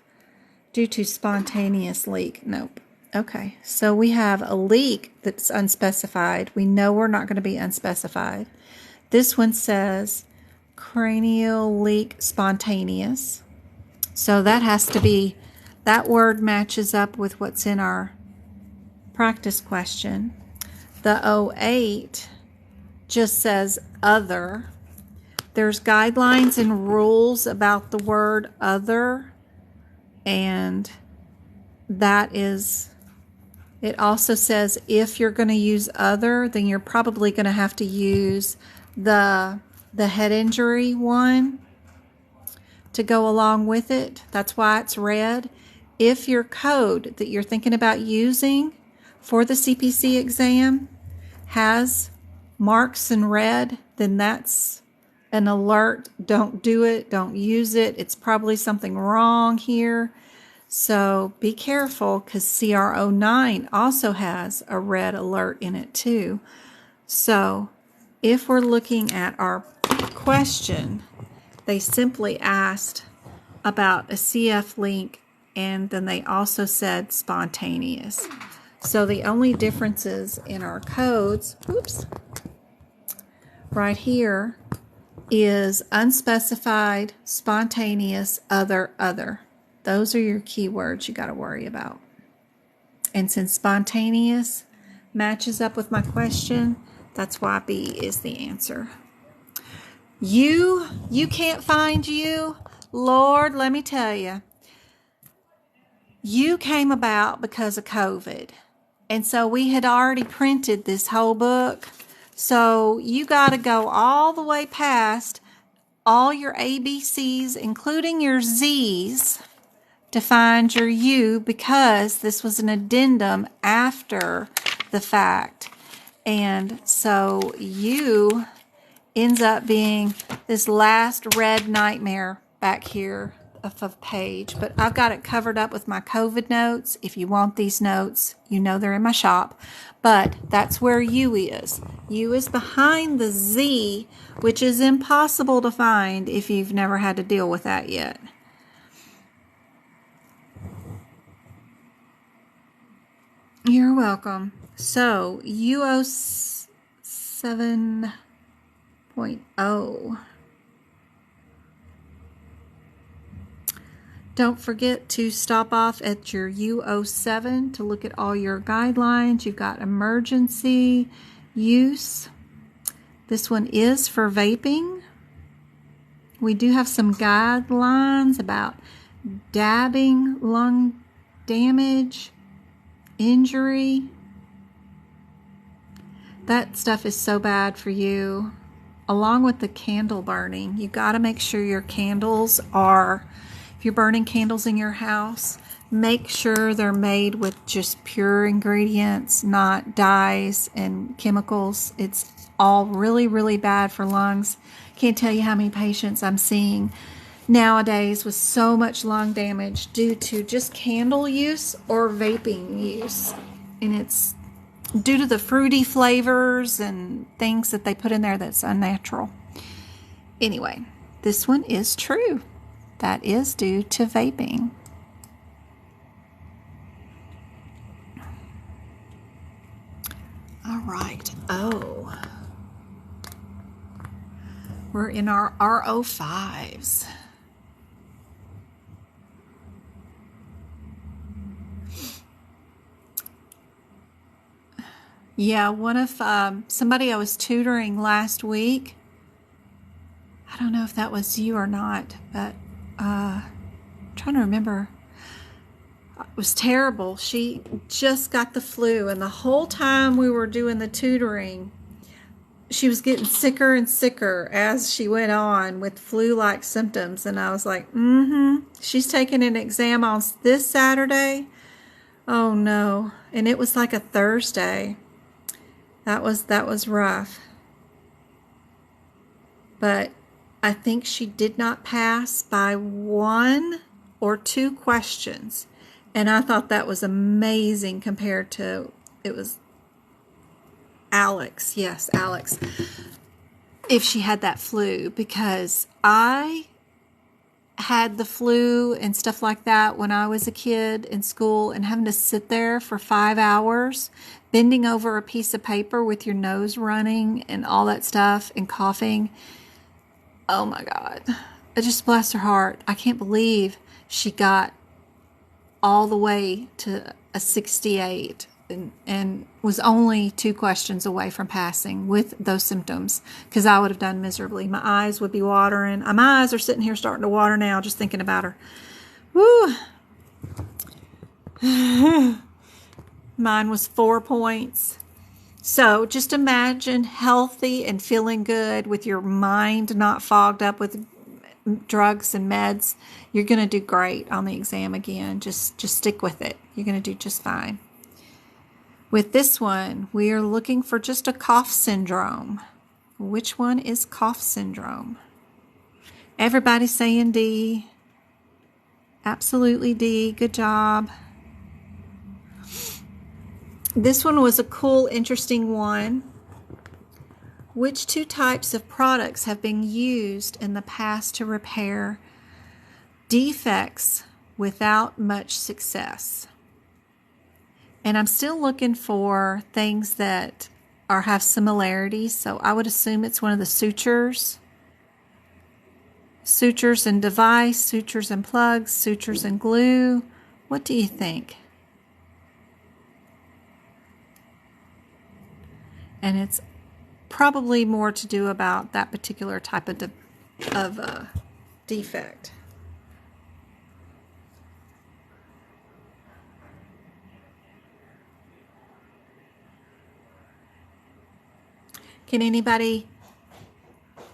due to spontaneous leak. Nope. Okay, so we have a leak that's unspecified. We know we're not going to be unspecified. This one says cranial leak spontaneous. So that has to be, that word matches up with what's in our practice question. The 08 just says other. There's guidelines and rules about the word other, and that is, it also says if you're going to use other, then you're probably going to have to use the head injury one to go along with it. That's why it's red. If your code that you're thinking about using for the CPC exam has marks in red, then that's an alert. Don't do it. Don't use it. It's probably something wrong here. So be careful, because CR09 also has a red alert in it too. So if we're looking at our question, they simply asked about a CF link, and then they also said spontaneous. So the only differences in our codes, right here, is unspecified, spontaneous, other. Those are your keywords you got to worry about. And since spontaneous matches up with my question, that's why B is the answer. You can't find you. Lord, let me tell you. You came about because of COVID. And so we had already printed this whole book. So you got to go all the way past all your ABCs, including your Zs, to find your U, because this was an addendum after the fact. And so U ends up being this last red nightmare back here of a page. But I've got it covered up with my COVID notes. If you want these notes, you know they're in my shop. But that's where U is. U is behind the Z, which is impossible to find if you've never had to deal with that yet. You're welcome. So, UO 7.0. Don't forget to stop off at your UO7 to look at all your guidelines. You've got emergency use. This one is for vaping. We do have some guidelines about dabbing, lung damage, injury. That stuff is so bad for you. Along with the candle burning, you got to make sure your candles are, if you're burning candles in your house, make sure they're made with just pure ingredients, not dyes and chemicals. It's all really, really bad for lungs. Can't tell you how many patients I'm seeing nowadays with so much lung damage due to just candle use or vaping use. And it's due to the fruity flavors and things that they put in there that's unnatural. Anyway, this one is true. That is due to vaping. All right. Oh. We're in our RO5s. Yeah, one of somebody I was tutoring last week, I don't know if that was you or not, but I'm trying to remember. It was terrible. She just got the flu, and the whole time we were doing the tutoring, she was getting sicker and sicker as she went on with flu-like symptoms. And I was like, she's taking an exam on this Saturday. Oh no. And it was like a Thursday. That was rough. But I think she did not pass by 1 or 2 questions. And I thought that was amazing compared to, it was Alex. Yes, Alex. If she had that flu, because I had the flu and stuff like that when I was a kid in school, and having to sit there for 5 hours, bending over a piece of paper with your nose running and all that stuff and coughing. Oh my God. It just bless her heart. I can't believe she got all the way to a 68 and was only 2 questions away from passing with those symptoms, because I would have done miserably. My eyes would be watering. My eyes are sitting here starting to water now just thinking about her. Woo! Mine was 4 points. So just imagine healthy and feeling good with your mind not fogged up with drugs and meds. You're going to do great on the exam again. Just stick with it. You're going to do just fine. With this one, we are looking for just a cough syndrome. Which one is cough syndrome? Everybody's saying D. Absolutely D. Good job. This one was a cool, interesting one. Which 2 types of products have been used in the past to repair defects without much success? And I'm still looking for things that have similarities, so I would assume it's one of the sutures. Sutures and device, sutures and plugs, sutures and glue. What do you think? And it's probably more to do about that particular type of defect. Can anybody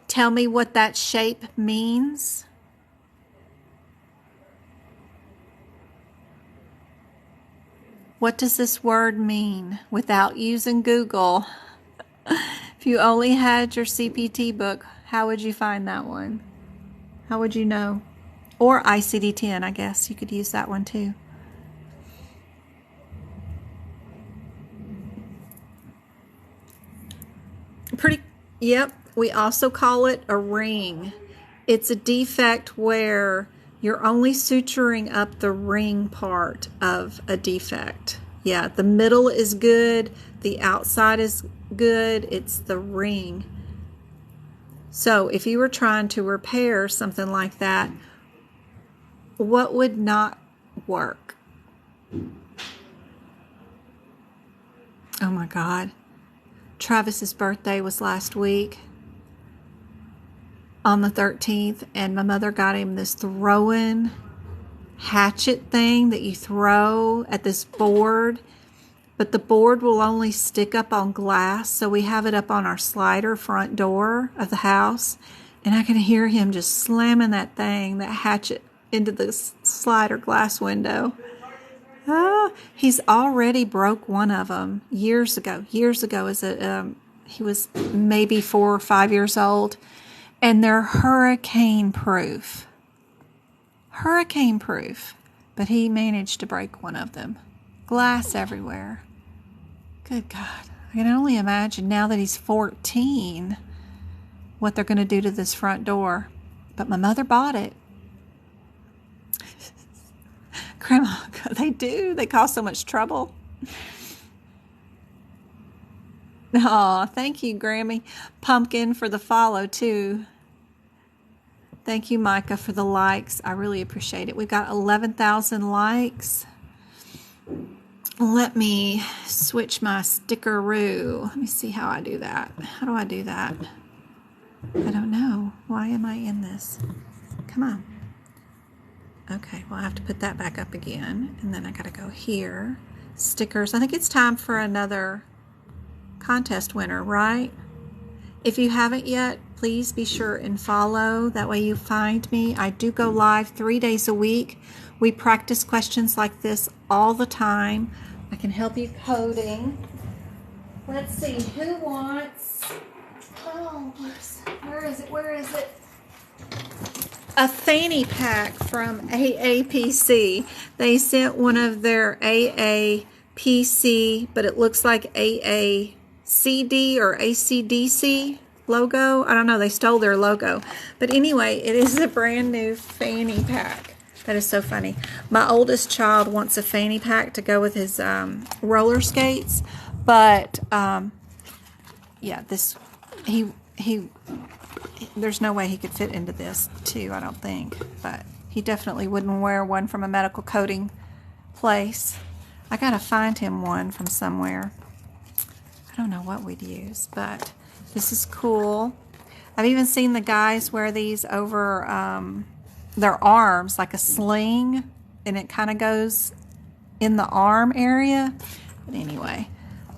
tell me what that shape means? What does this word mean without using Google? If you only had your CPT book, how would you find that one? How would you know? Or ICD10, I guess. You could use that one too. Yep. We also call it a ring. It's a defect where you're only suturing up the ring part of a defect. Yeah, the middle is good. The outside is good. It's the ring. So if you were trying to repair something like that, what would not work? Oh my God. Travis's birthday was last week on the 13th, and my mother got him this throwing hatchet thing that you throw at this board, but the board will only stick up on glass, so we have it up on our slider front door of the house, and I can hear him just slamming that thing, that hatchet, into the slider glass window. He's already broke one of them years ago. As he was maybe 4 or 5 years old, and they're hurricane proof. But he managed to break one of them. Glass everywhere. Good God. I can only imagine now that he's 14 what they're going to do to this front door. But my mother bought it. Grandma, they do. They cause so much trouble. Oh, thank you, Grammy. Pumpkin for the follow, too. Thank you, Micah, for the likes. I really appreciate it. We've got 11,000 likes. Let me switch my stickeroo. Let me see how I do that. How do I do that? I don't know. Why am I in this? Come on. Okay, well, I have to put that back up again. And then I got to go here. Stickers. I think it's time for another contest winner, right? If you haven't yet, please be sure and follow. That way you find me. I do go live 3 days a week. We practice questions like this all the time. I can help you coding. Let's see, who wants... Oh, where is it? A fanny pack from AAPC. They sent one of their AAPC, but it looks like AACD or ACDC. logo. I don't know, they stole their logo. But anyway, it is a brand new fanny pack. That is so funny. My oldest child wants a fanny pack to go with his roller skates. But, yeah, there's no way he could fit into this too, I don't think. But he definitely wouldn't wear one from a medical coding place. I gotta find him one from somewhere. I don't know what we'd use, but this is cool. I've even seen the guys wear these over their arms, like a sling, and it kind of goes in the arm area. But anyway,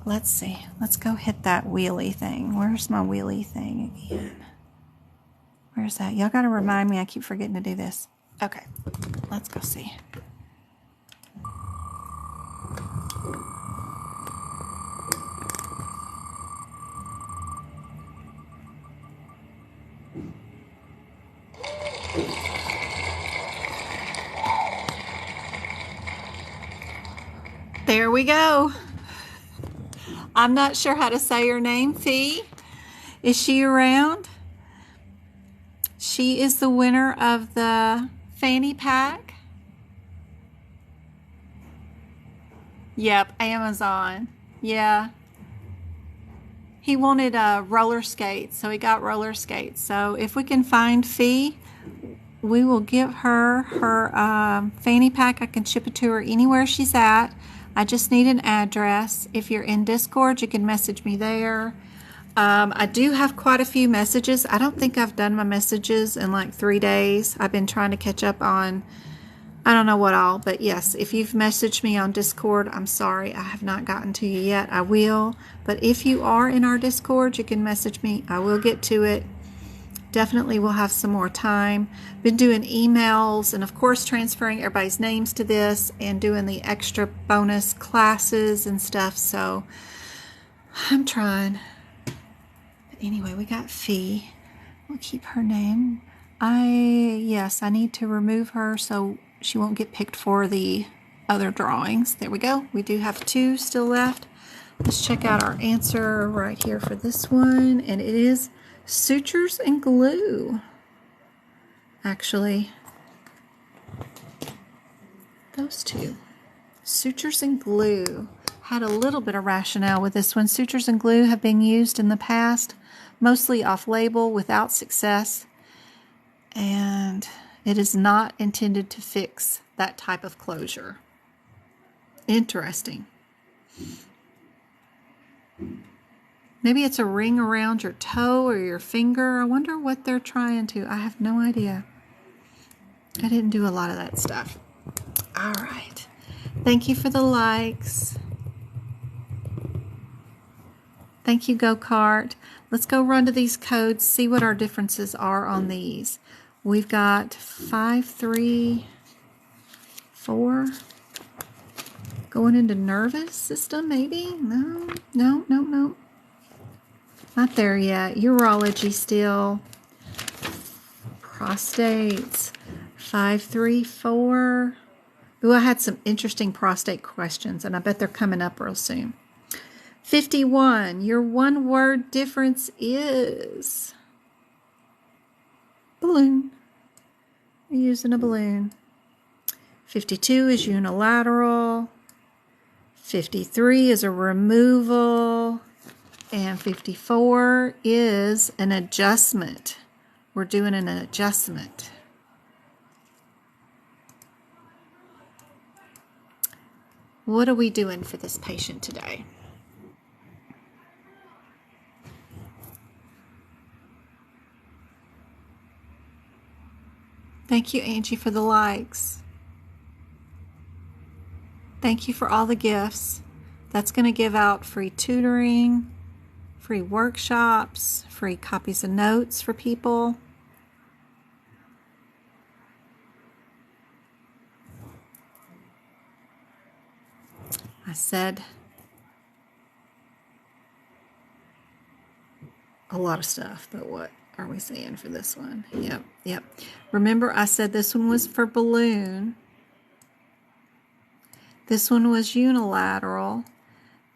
let's see. Let's go hit that wheelie thing. Where's my wheelie thing again? Where's that? Y'all gotta remind me. I keep forgetting to do this. Okay, let's go see. There we go. I'm not sure how to say her name. Fee? Is she around? She is the winner of the fanny pack. Yep, Amazon. Yeah. He wanted roller skates, so he got roller skates. So if we can find Fee, we will give her her fanny pack. I can ship it to her anywhere she's at. I just need an address. If you're in Discord, you can message me there. I do have quite a few messages. I don't think I've done my messages in like 3 days. I've been trying to catch up on, I don't know what all, but yes, if you've messaged me on Discord, I'm sorry, I have not gotten to you yet. I will. But if you are in our Discord, you can message me. I will get to it. Definitely will have some more time. Been doing emails and of course transferring everybody's names to this and doing the extra bonus classes and stuff. So I'm trying. But anyway, we got Fee. We'll keep her name. Yes, I need to remove her so she won't get picked for the other drawings. There we go. We do have 2 still left. Let's check out our answer right here for this one. And it is sutures and glue. Actually, those 2. Sutures and glue. Had a little bit of rationale with this one. Sutures and glue have been used in the past, mostly off-label without success. And it is not intended to fix that type of closure. Interesting. Maybe it's a ring around your toe or your finger. I wonder what they're trying to. I have no idea. I didn't do a lot of that stuff. All right. Thank you for the likes. Thank you, Go-Kart. Let's go run to these codes, see what our differences are on these. We've got 5, 3, 4. Going into nervous system, maybe? No. Not there yet. Urology still. Prostates. 5, 3, 4. Ooh, I had some interesting prostate questions, and I bet they're coming up real soon. 51. Your one-word difference is balloon. You're using a balloon. 52 is unilateral. 53 is a removal. And 54 is an adjustment. We're doing an adjustment. What are we doing for this patient today? Thank you, Angie, for the likes. Thank you for all the gifts. That's going to give out free tutoring, free workshops, free copies of notes for people. I said a lot of stuff, but what are we saying for this one? Yep. Remember, I said this one was for balloon. This one was unilateral.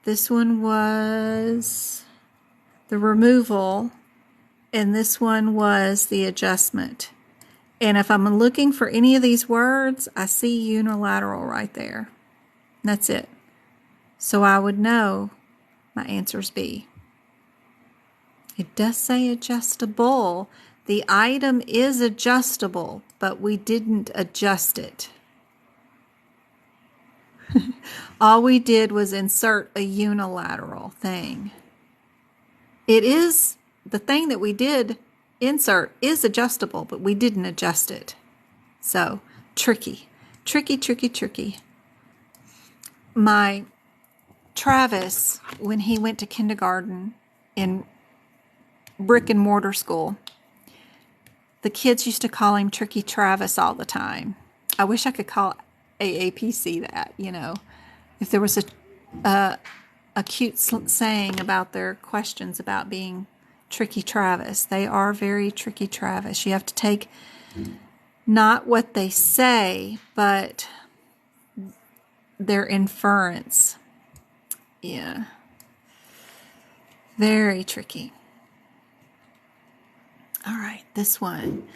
This one was the removal. and this one was the adjustment. And if I'm looking for any of these words, I see unilateral right there. That's it. So I would know my answer's B. It does say adjustable. The item is adjustable, but we didn't adjust it. All we did was insert a unilateral thing. It is, the thing that we did insert is adjustable, but we didn't adjust it. So, tricky. Tricky, tricky, tricky. My Travis, when he went to kindergarten in brick and mortar school, the kids used to call him Tricky Travis all the time. I wish I could call AAPC that, you know, if there was a cute saying about their questions about being Tricky Travis. They are very Tricky Travis. You have to take not what they say, but their inference. Yeah. Very tricky. All right, this one.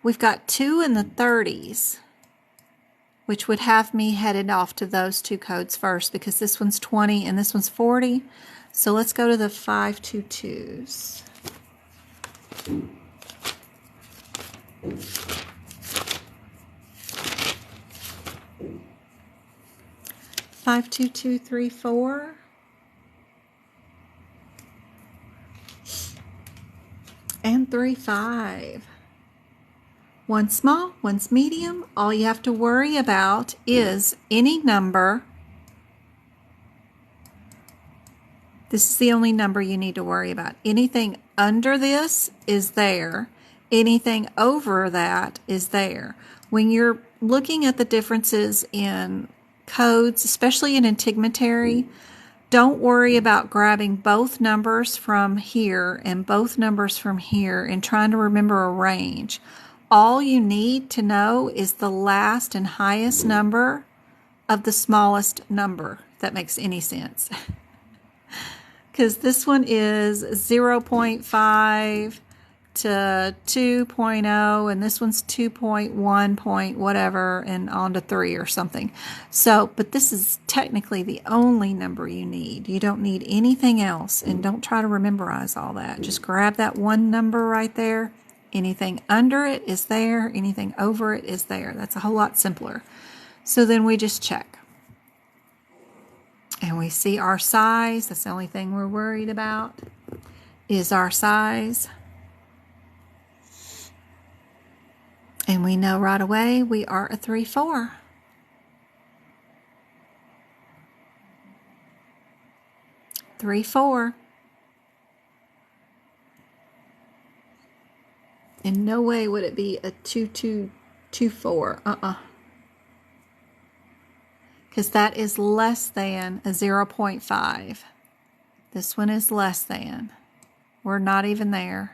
We've got 2 in the 30s, which would have me headed off to those 2 codes first because this one's 20 and this one's 40. So let's go to the 522s. Five, 2, 2, 3, 4. And 3, 5. One's small, one's medium. All you have to worry about is any number. This is the only number you need to worry about. Anything under this is there. Anything over that is there. When you're looking at the differences in codes, especially in integumentary, don't worry about grabbing both numbers from here and both numbers from here and trying to remember a range. All you need to know is the last and highest number of the smallest number, if that makes any sense. Because this one is 0.5 to 2.0, and this one's 2.1 point whatever, and on to 3 or something. So, but this is technically the only number you need. You don't need anything else, and don't try to memorize all that. Just grab that one number right there. Anything under it is there. Anything over it is there. That's a whole lot simpler. So then we just check. And we see our size. That's the only thing we're worried about is our size. And we know right away we are a 3-4. In no way would it be a 2-2-2-4. Because that is less than a 0.5. This one is less than. We're not even there.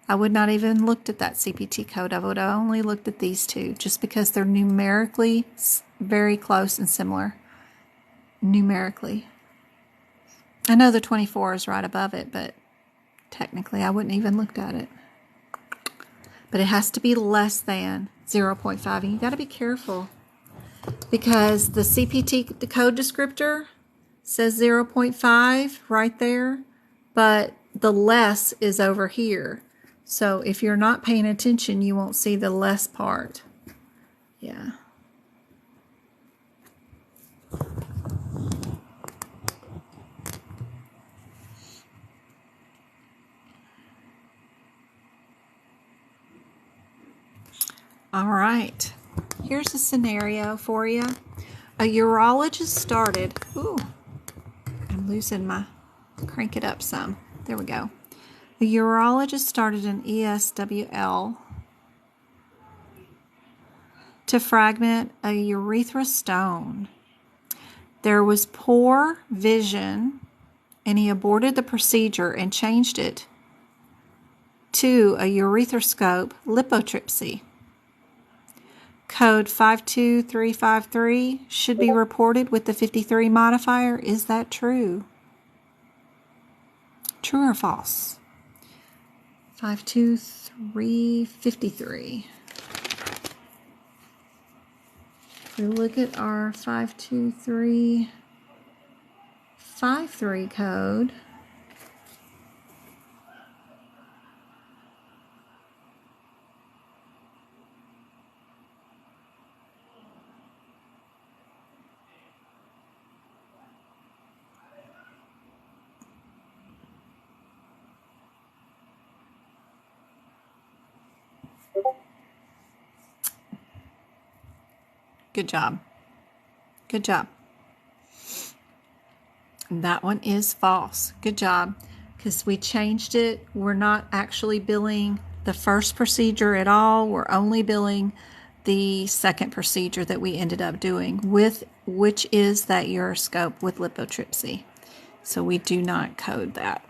I would not even looked at that CPT code. I would have only looked at these two just because they're numerically very close and similar. Numerically. I know the 24 is right above it, but technically I wouldn't even looked at it. But it has to be less than 0.5, and you got to be careful because the CPT the code descriptor says 0.5 right there, but the less is over here. So if you're not paying attention, you won't see the less part. Yeah. All right. Here's a scenario for you. A urologist started, I'm losing my, crank it up some. There we go. A urologist started an ESWL to fragment a urethra stone. There was poor vision, and he aborted the procedure and changed it to a urethroskope lithotripsy. Code 52353 should be reported with the 53 modifier. Is that true? True or false? 52353. If we look at our 52353 code, good job. Good job. That one is false. Good job. Because we changed it. We're not actually billing the first procedure at all. We're only billing the second procedure that we ended up doing, with which is that uroscope with lithotripsy. So we do not code that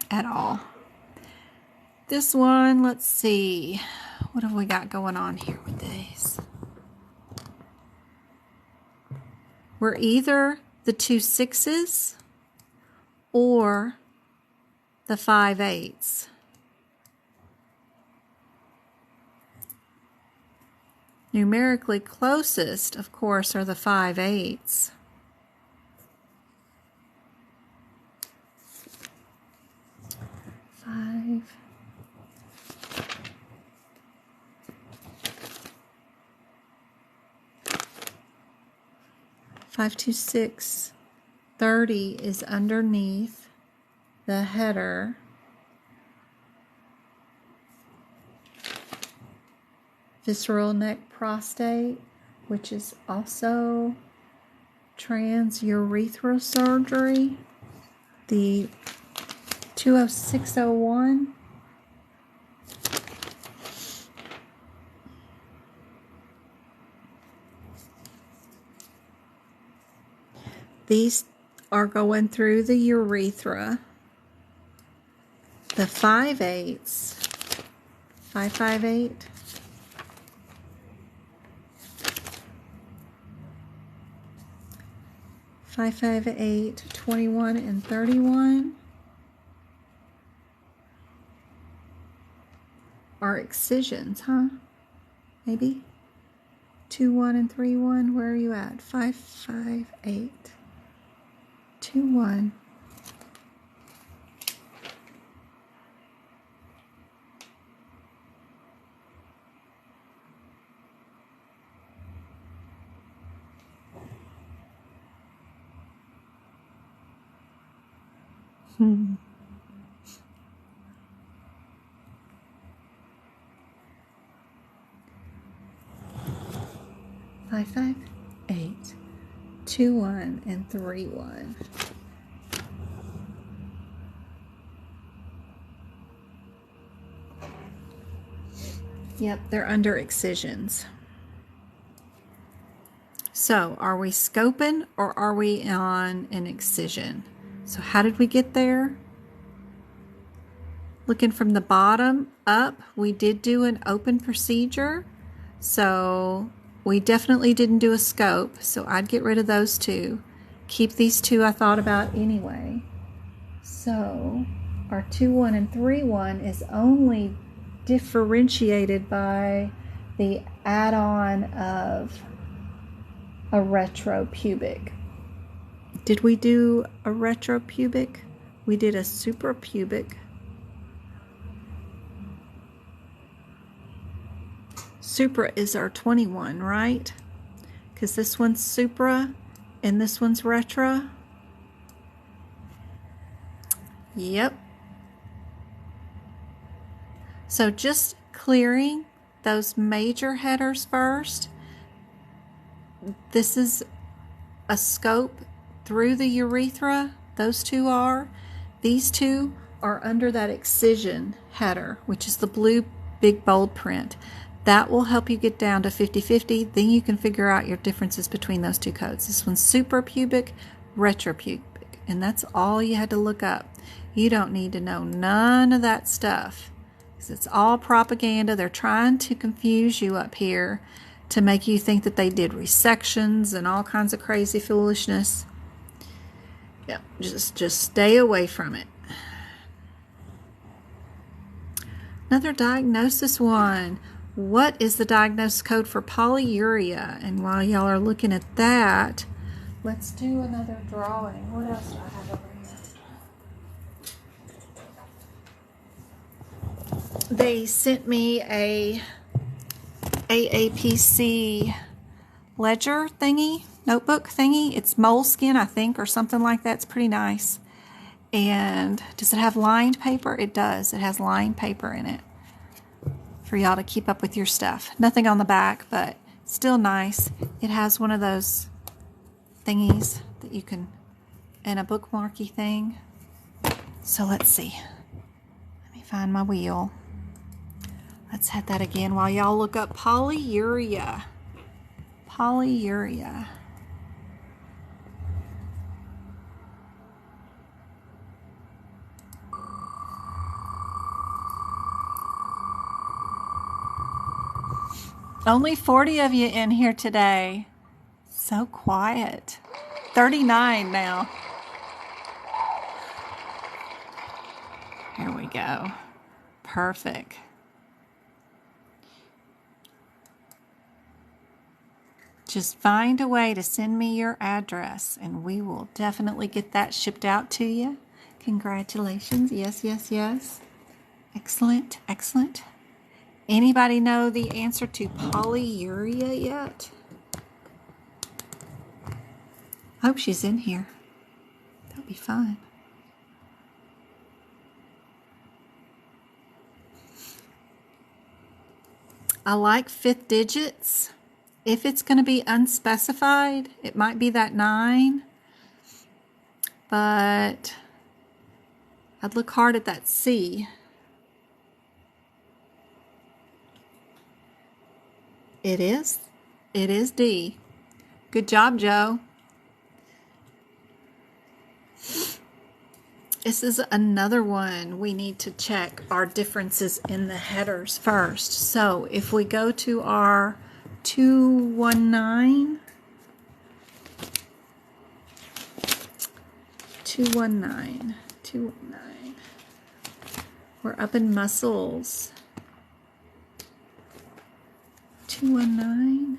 at all. This one, let's see. What have we got going on here with these? We're either the 2 6s or the 5 8s. Numerically closest, of course, are the 5 8s. Five. 526. 30 is underneath the header. Visceral neck prostate, which is also transurethral surgery. The 20601. These are going through the urethra. The 5 8s, 558. Five, 5, 8, 21, and 31 are excisions, huh? Maybe 2, 1, and 3, 1. Where are you at? 5, 5, 8, 2, 1. Hmm. 5, 5, 8, 2, 1, and 3, 1. Yep, they're under excisions. So, are we scoping or are we on an excision? So how did we get there? Looking from the bottom up, we did do an open procedure. So we definitely didn't do a scope. So I'd get rid of those two. Keep these two I thought about anyway. So our 2, 1, and 3, 1 is only differentiated by the add-on of a retropubic. Did we do a retropubic? We did a suprapubic. Supra is our 21, right? Because this one's supra and this one's retro. Yep. So just clearing those major headers first. This is a scope through the urethra. Those two are. These two are under that excision header, which is the blue big bold print. That will help you get down to 50-50. Then you can figure out your differences between those two codes. This one's suprapubic, retropubic, and that's all you had to look up. You don't need to know none of that stuff, because it's all propaganda. They're trying to confuse you up here to make you think that they did resections and all kinds of crazy foolishness. Yeah, just stay away from it. Another diagnosis one. What is the diagnosis code for polyuria? And while y'all are looking at that, let's do another drawing. What else do I have over here? They sent me a AAPC ledger thingy, notebook thingy. It's moleskin, I think, or something like that. It's pretty nice. And does it have lined paper? It does. It has lined paper in it for y'all to keep up with your stuff. Nothing on the back, but still nice. It has one of those thingies that you can, and a bookmarky thing. So let's see. Let me find my wheel. Let's hit that again while y'all look up polyuria. Polyuria. Only 40 of you in here today. So quiet. 39 now. Here we go. Perfect. Just find a way to send me your address and we will definitely get that shipped out to you. Congratulations. Yes, yes, yes. Excellent, excellent. Anybody know the answer to polyuria yet? Hope she's in here. That'll be fun. I like fifth digits. If it's going to be unspecified, it might be that 9. But I'd look hard at that C. It is. It is D. Good job, Joe. This is another one. We need to check our differences in the headers first. So if we go to our 219, we're up in muscles. 219.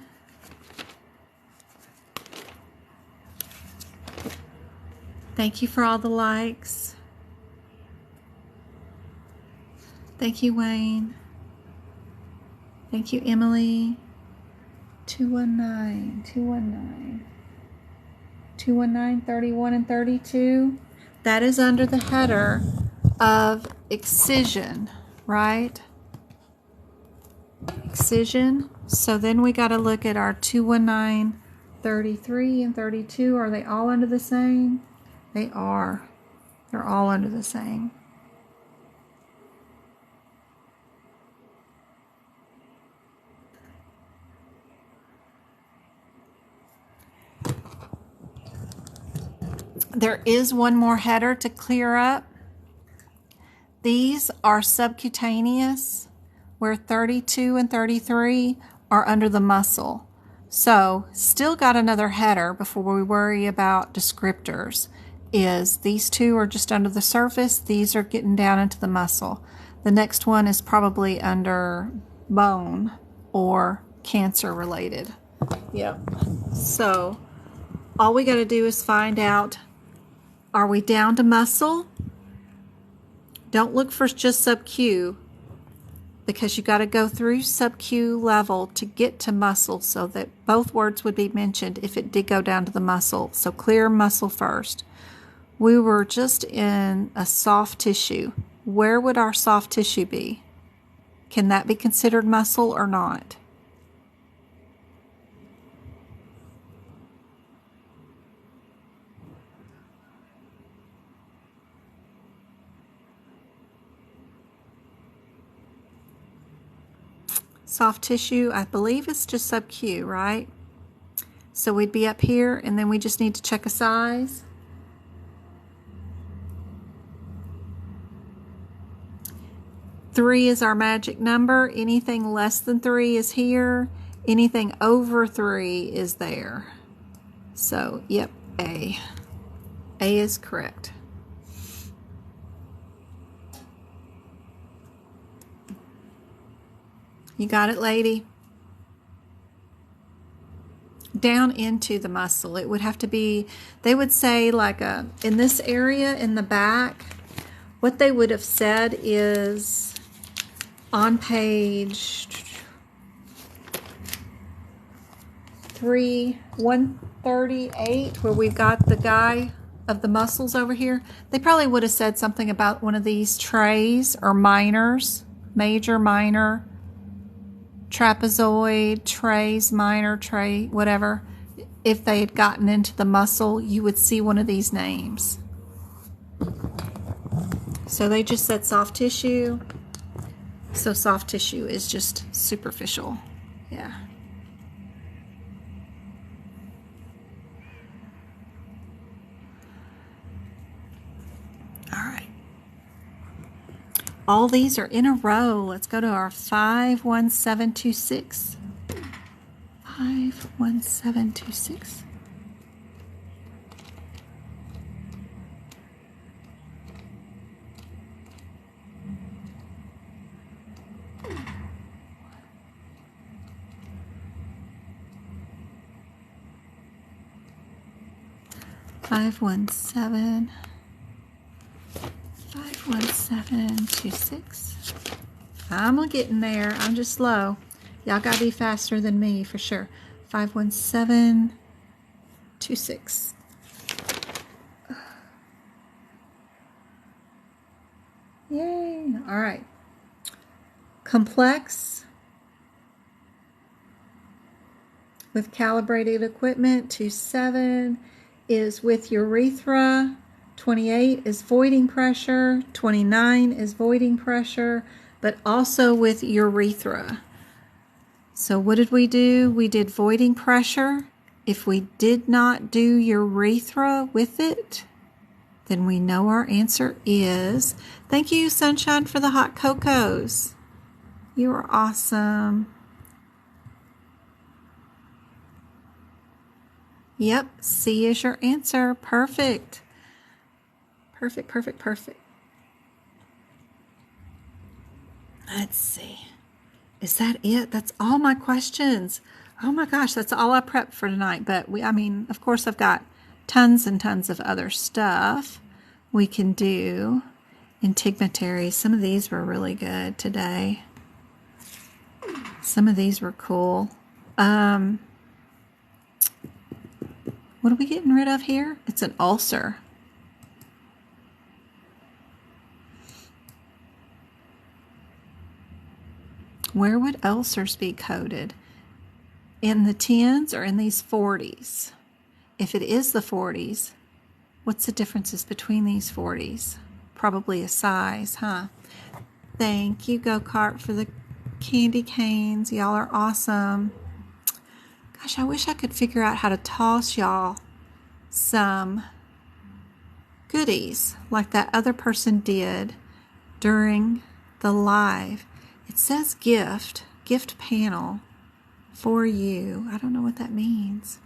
Thank you for all the likes. Thank you, Wayne. Thank you, Emily. 219, 31 and 32. That is under the header of excision, right? Excision. So then we got to look at our 219, 33 and 32. Are they all under the same? They are. They're all under the same. There is one more header to clear up. These are subcutaneous, where 32 and 33 are under the muscle. So still got another header before we worry about descriptors. Is these two are just under the surface, these are getting down into the muscle. The next one is probably under bone or cancer related. Yep. So all we got to do is find out, are we down to muscle? Don't look for just sub-Q, because you got to go through sub-Q level to get to muscle, so that both words would be mentioned if it did go down to the muscle. So clear muscle first. We were just in a soft tissue. Where would our soft tissue be? Can that be considered muscle or not? Soft tissue, I believe it's just sub-Q, right? So we'd be up here, and then we just need to check a size. Three is our magic number. Anything less than 3 is here. Anything over 3 is there. So, yep, A. A is correct. You got it, lady? Down into the muscle. It would have to be, they would say like in this area in the back, what they would have said is on page 138, where we've got the guy of the muscles over here, they probably would have said something about one of these trays or minors, major, minor, trapezoid, trays, minor, tray, whatever. If they had gotten into the muscle, you would see one of these names. So they just said soft tissue. So soft tissue is just superficial. Yeah. All right. All these are in a row. Let's go to our 51726. 51726. Five one seven 51726. I'm getting there. I'm just slow. Y'all gotta be faster than me for sure. 51726. Yay! All right. Complex with calibrated equipment. 27 is with urethra. 28 is voiding pressure, 29 is voiding pressure, but also with urethra. So what did we do? We did voiding pressure. If we did not do urethra with it, then we know our answer is, thank you, Sunshine, for the hot cocos. You are awesome. Yep, C is your answer. Perfect. Perfect, perfect, perfect. Let's see. Is that it? That's all my questions. Oh my gosh, that's all I prepped for tonight. But of course I've got tons and tons of other stuff we can do. Integumentary. Some of these were really good today. Some of these were cool. What are we getting rid of here? It's an ulcer. Where would ulcers be coded? In the 10s or in these 40s? If it is the 40s, what's the differences between these 40s? Probably a size, huh? Thank you, Go-Kart, for the candy canes. Y'all are awesome. Gosh, I wish I could figure out how to toss y'all some goodies like that other person did during the live. It says gift panel for you. I don't know what that means.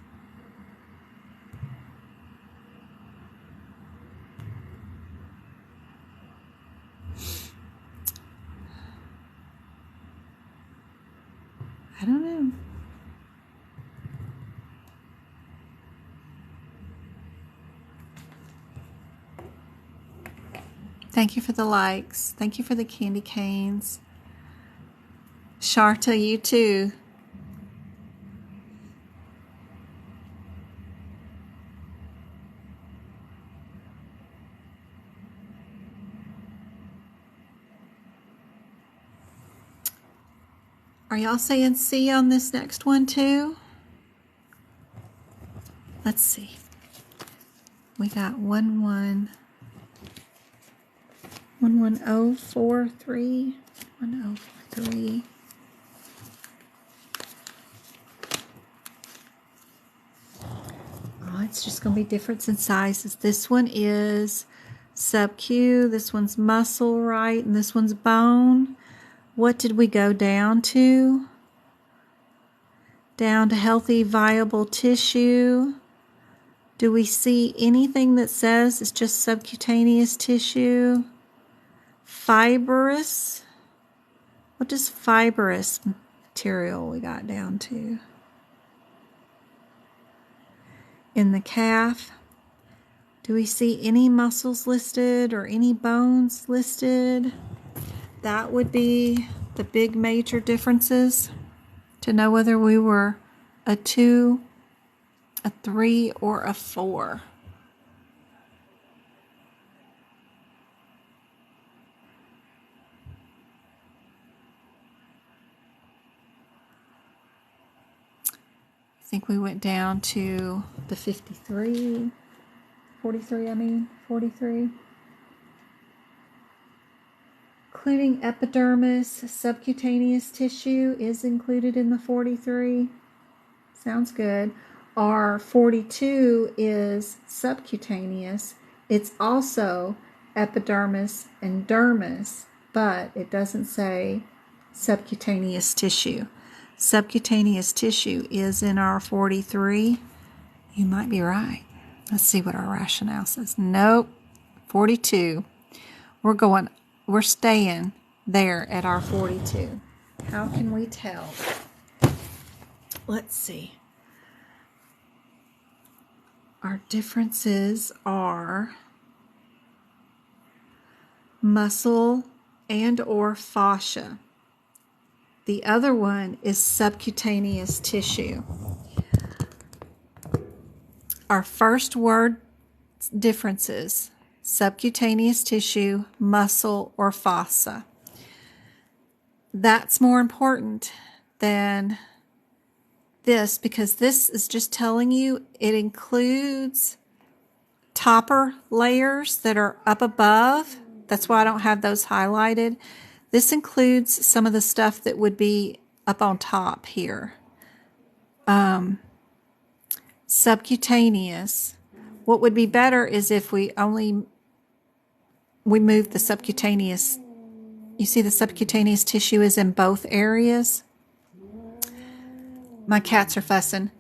I don't know. Thank you for the likes. Thank you for the candy canes. Sharta, you too. Are y'all saying C on this next one too? Let's see. We got 11043. 1043. Oh, it's just going to be difference in sizes. This one is sub-Q, this one's muscle, right? And this one's bone. What did we go down to? Down to healthy, viable tissue. Do we see anything that says it's just subcutaneous tissue? Fibrous? What does fibrous material we got down to? In the calf, do we see any muscles listed or any bones listed? That would be the big major differences to know whether we were a 2, a 3, or a 4. I think we went down to the 43, 43, 43. Including epidermis, subcutaneous tissue is included in the 43. Sounds good. Our 42 is subcutaneous. It's also epidermis and dermis, but it doesn't say subcutaneous tissue. Subcutaneous tissue is in our 43. You might be right. Let's see what our rationale says. Nope. 42. We're staying there at our 42. How can we tell? Let's see. Our differences are muscle and or fascia. The other one is subcutaneous tissue. Our first word differences: subcutaneous tissue, muscle, or fossa. That's more important than this, because this is just telling you it includes topper layers that are up above. That's why I don't have those highlighted. This includes some of the stuff that would be up on top here. Subcutaneous. What would be better is if we move the subcutaneous. You see the subcutaneous tissue is in both areas. My cats are fussing.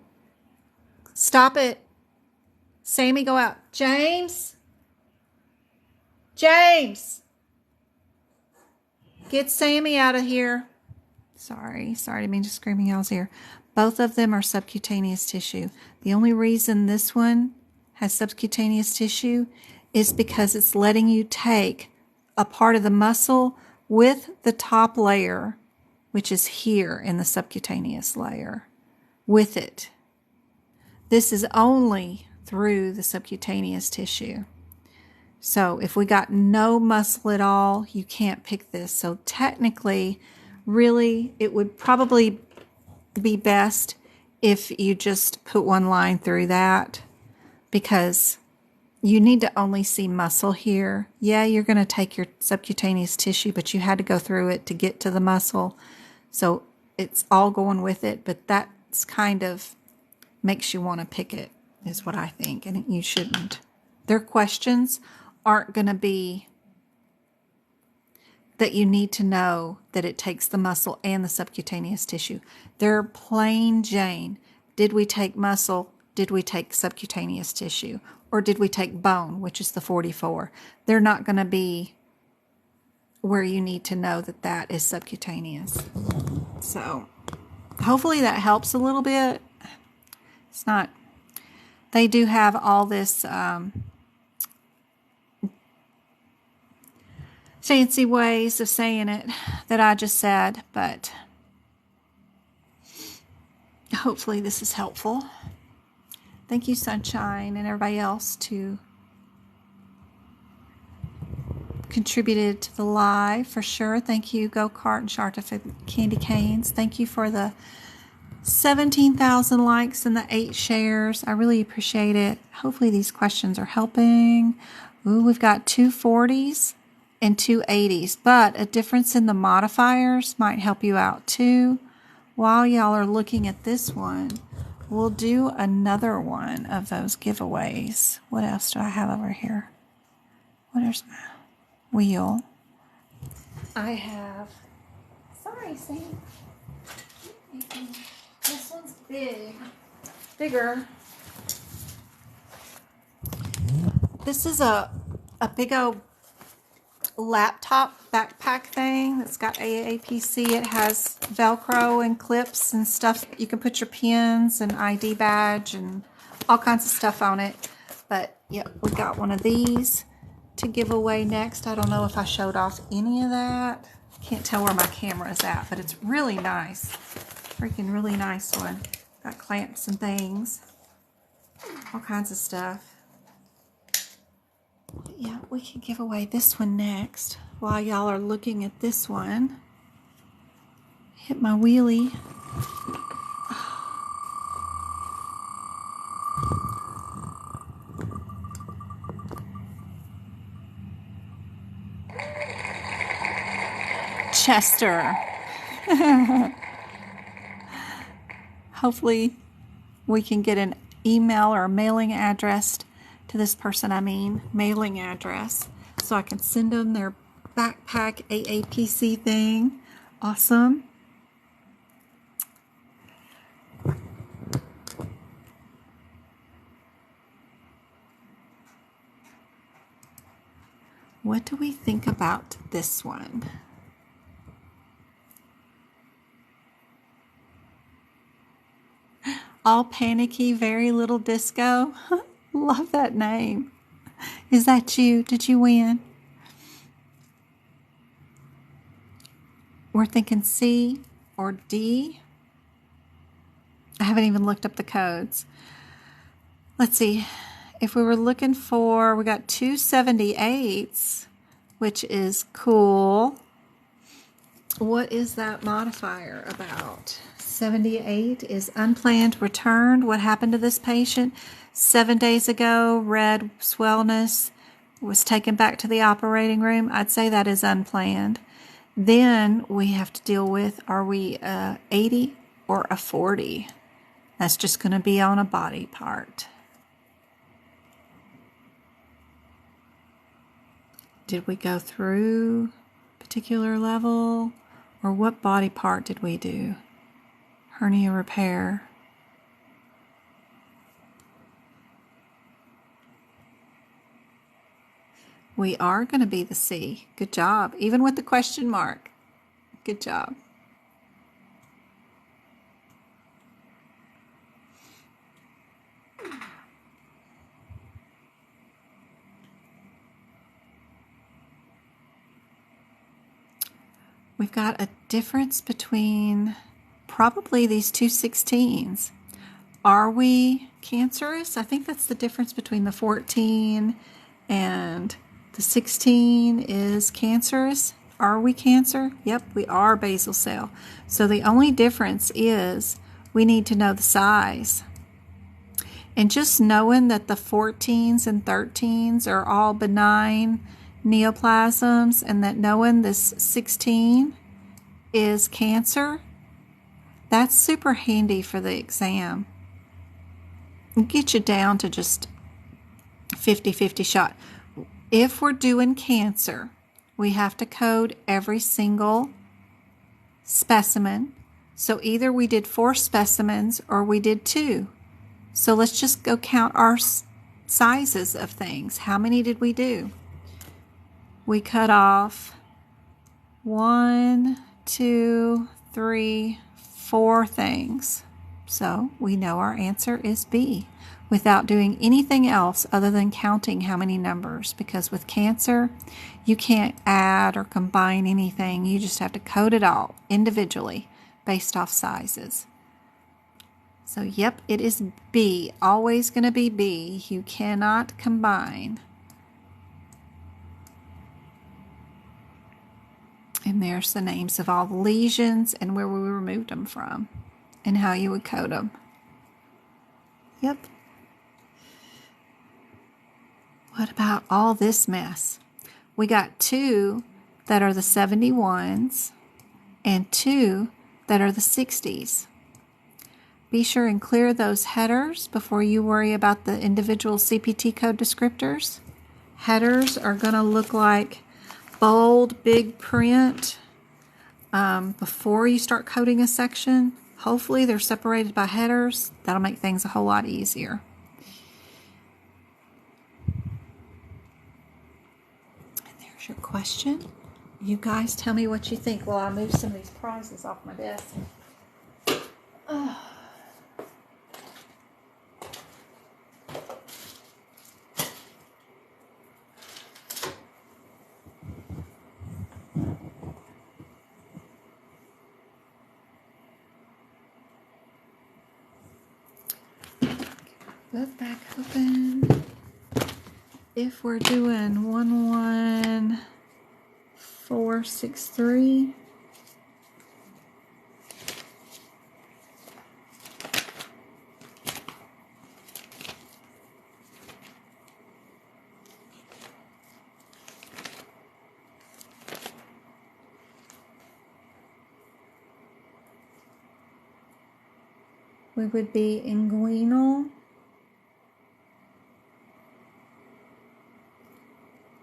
Stop it. Sammy, go out. James. Get Sammy out of here. Sorry, I didn't mean to scream in y'all's ear. Both of them are subcutaneous tissue. The only reason this one has subcutaneous tissue is because it's letting you take a part of the muscle with the top layer, which is here in the subcutaneous layer, with it. This is only through the subcutaneous tissue. So if we got no muscle at all, you can't pick this. So technically, really, it would probably be best if you just put one line through that, because you need to only see muscle here. Yeah, you're going to take your subcutaneous tissue, but you had to go through it to get to the muscle. So it's all going with it, but that's kind of makes you want to pick it, is what I think, and you shouldn't. Their questions aren't going to be that you need to know that it takes the muscle and the subcutaneous tissue. They're plain Jane. Did we take muscle? Did we take subcutaneous tissue? Or did we take bone, which is the 44? They're not going to be where you need to know that that is subcutaneous. So hopefully that helps a little bit. It's not, they do have all this fancy ways of saying it that I just said, but hopefully this is helpful. Thank you, Sunshine, and everybody else who contributed to the live, for sure. Thank you, Go Kart and Sharta, for candy canes. Thank you for the 17,000 likes and the 8 shares. I really appreciate it. Hopefully these questions are helping. Ooh, we've got 2 40s and 2 80s, but a difference in the modifiers might help you out too. While y'all are looking at this one, we'll do another one of those giveaways. What else do I have over here? Where's my wheel? I have, sorry, Sam. This one's bigger. This is a big old laptop backpack thing that's got AAPC. It has Velcro and clips and stuff. You can put your pins and ID badge and all kinds of stuff on it. But yeah, we got one of these to give away next. I don't know if I showed off any of that. Can't tell where my camera is at, but it's really nice. Freaking really nice one. Got clamps and things. All kinds of stuff. Yeah, we can give away this one next while y'all are looking at this one. Hit my wheelie. Chester. Hopefully we can get an email or a mailing address to this person, mailing address, so I can send them their backpack AAPC thing. Awesome. What do we think about this one? All panicky, very little disco. Love that name. Is that you? Did you win? We're thinking C or D. I haven't even looked up the codes. Let's see. If we were looking for, we got 278s, which is cool. What is that modifier about? 78 is unplanned returned. What happened to this patient? 7 days ago, red swellness, was taken back to the operating room. I'd say that is unplanned. Then we have to deal with, are we a 80 or a 40? That's just going to be on a body part. Did we go through a particular level? Or what body part did we do? Hernia repair. We are going to be the C. Good job. Even with the question mark. Good job. We've got a difference between probably these two 16s. Are we cancerous? I think that's the difference between the 14 and the 16 is cancerous. Are we cancer? Yep, we are basal cell. So the only difference is we need to know the size. And just knowing that the 14s and 13s are all benign neoplasms and that knowing this 16 is cancer, that's super handy for the exam. Get you down to just 50-50 shot. If we're doing cancer, we have to code every single specimen. So either we did 4 specimens or we did 2. So let's just go count our sizes of things. How many did we do? We cut off 1, 2, 3, 4 things. So we know our answer is B without doing anything else other than counting how many numbers, because with cancer, you can't add or combine anything. You just have to code it all individually based off sizes. So yep, it is B. Always going to be B. You cannot combine. And there's the names of all the lesions and where we removed them from and how you would code them. Yep. What about all this mess? We got 2 that are the 71s and 2 that are the 60s. Be sure and clear those headers before you worry about the individual CPT code descriptors. Headers are going to look like bold, big print before you start coding a section. Hopefully they're separated by headers. That'll make things a whole lot easier. And there's There's your question. You guys tell me what you think while I move some of these prizes off my desk. Book back open. If we're doing 11463, we would be inguinal.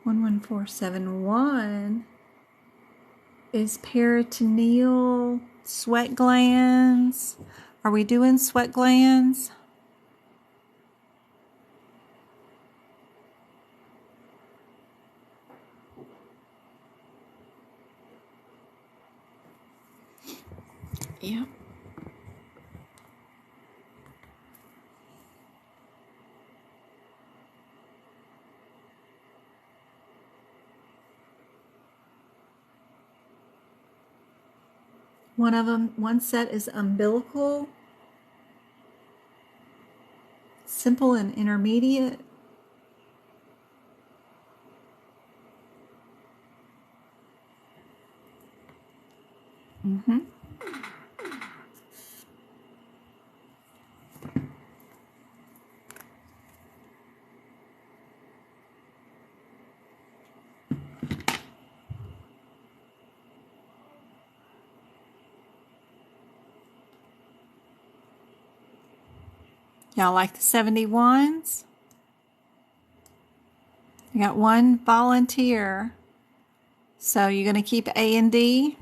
11471 is peritoneal, sweat glands. Are we doing sweat glands? Yeah. One set is umbilical, simple and intermediate. Y'all like the 71s? I got one volunteer. So you're going to keep A and D?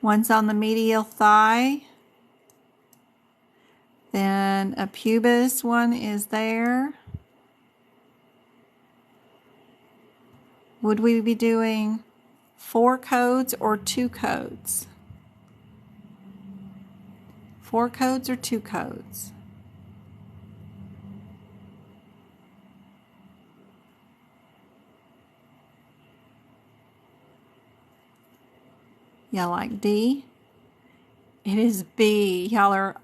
One's on the medial thigh. Then a pubis one is there. Would we be doing 4 codes or 2 codes? 4 codes or 2 codes? Y'all like D? It is B. Y'all are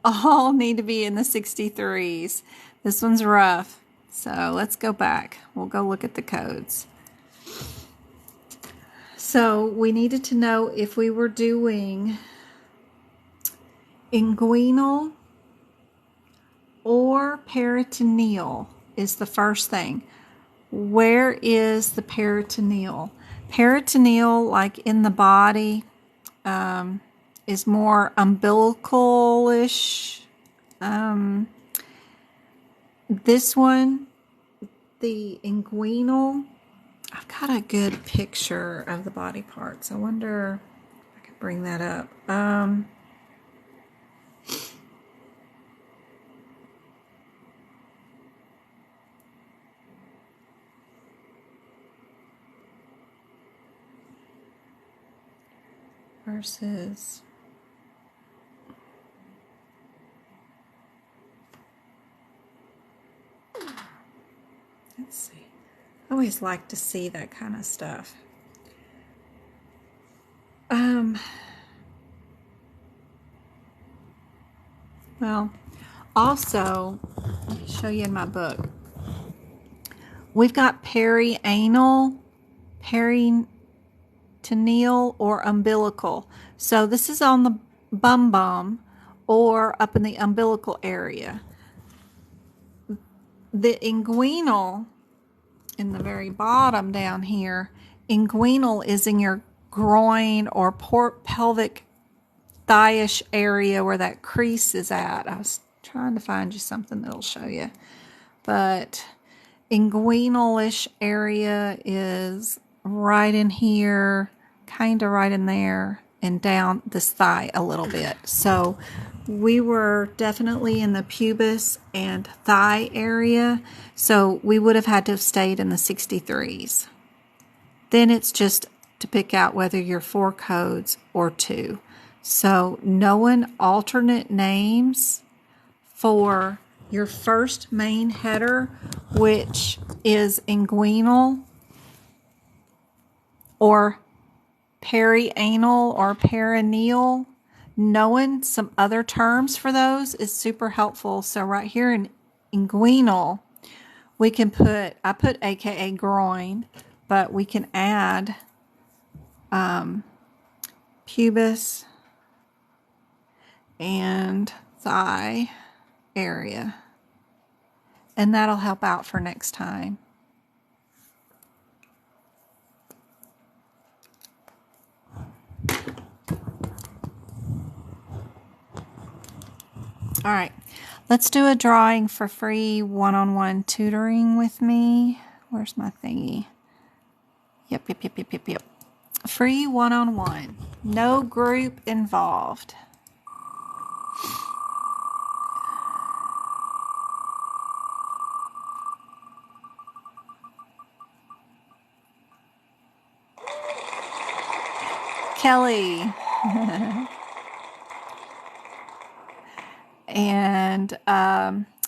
all need to be in the 63s. This one's rough. So let's go back. We'll go look at the codes. So we needed to know if we were doing inguinal or peritoneal is the first thing. Where is the peritoneal? Peritoneal, like in the body, is more umbilical-ish. This one, the inguinal, I've got a good picture of the body parts. I wonder if I could bring that up. Versus let's see. I always like to see that kind of stuff. Well, also, let me show you in my book. We've got perianal, peritoneal, or umbilical. So this is on the bum or up in the umbilical area. The inguinal, in the very bottom down here, inguinal is in your groin or pelvic thigh-ish area where that crease is at. I was trying to find you something that'll show you. But inguinal-ish area is right in here, kind of right in there, and down this thigh a little bit. So we were definitely in the pubis and thigh area, so we would have had to have stayed in the 63s. Then it's just to pick out whether you're 4 codes or 2. So knowing alternate names for your first main header, which is inguinal or perianal or perineal, knowing some other terms for those is super helpful. So right here in inguinal, we can I put AKA groin, but we can add pubis and thigh area, and that'll help out for next time. All right, let's do a drawing for free one-on-one tutoring with me. Where's my thingy? Yep. Free one-on-one. No group involved. Kelly. And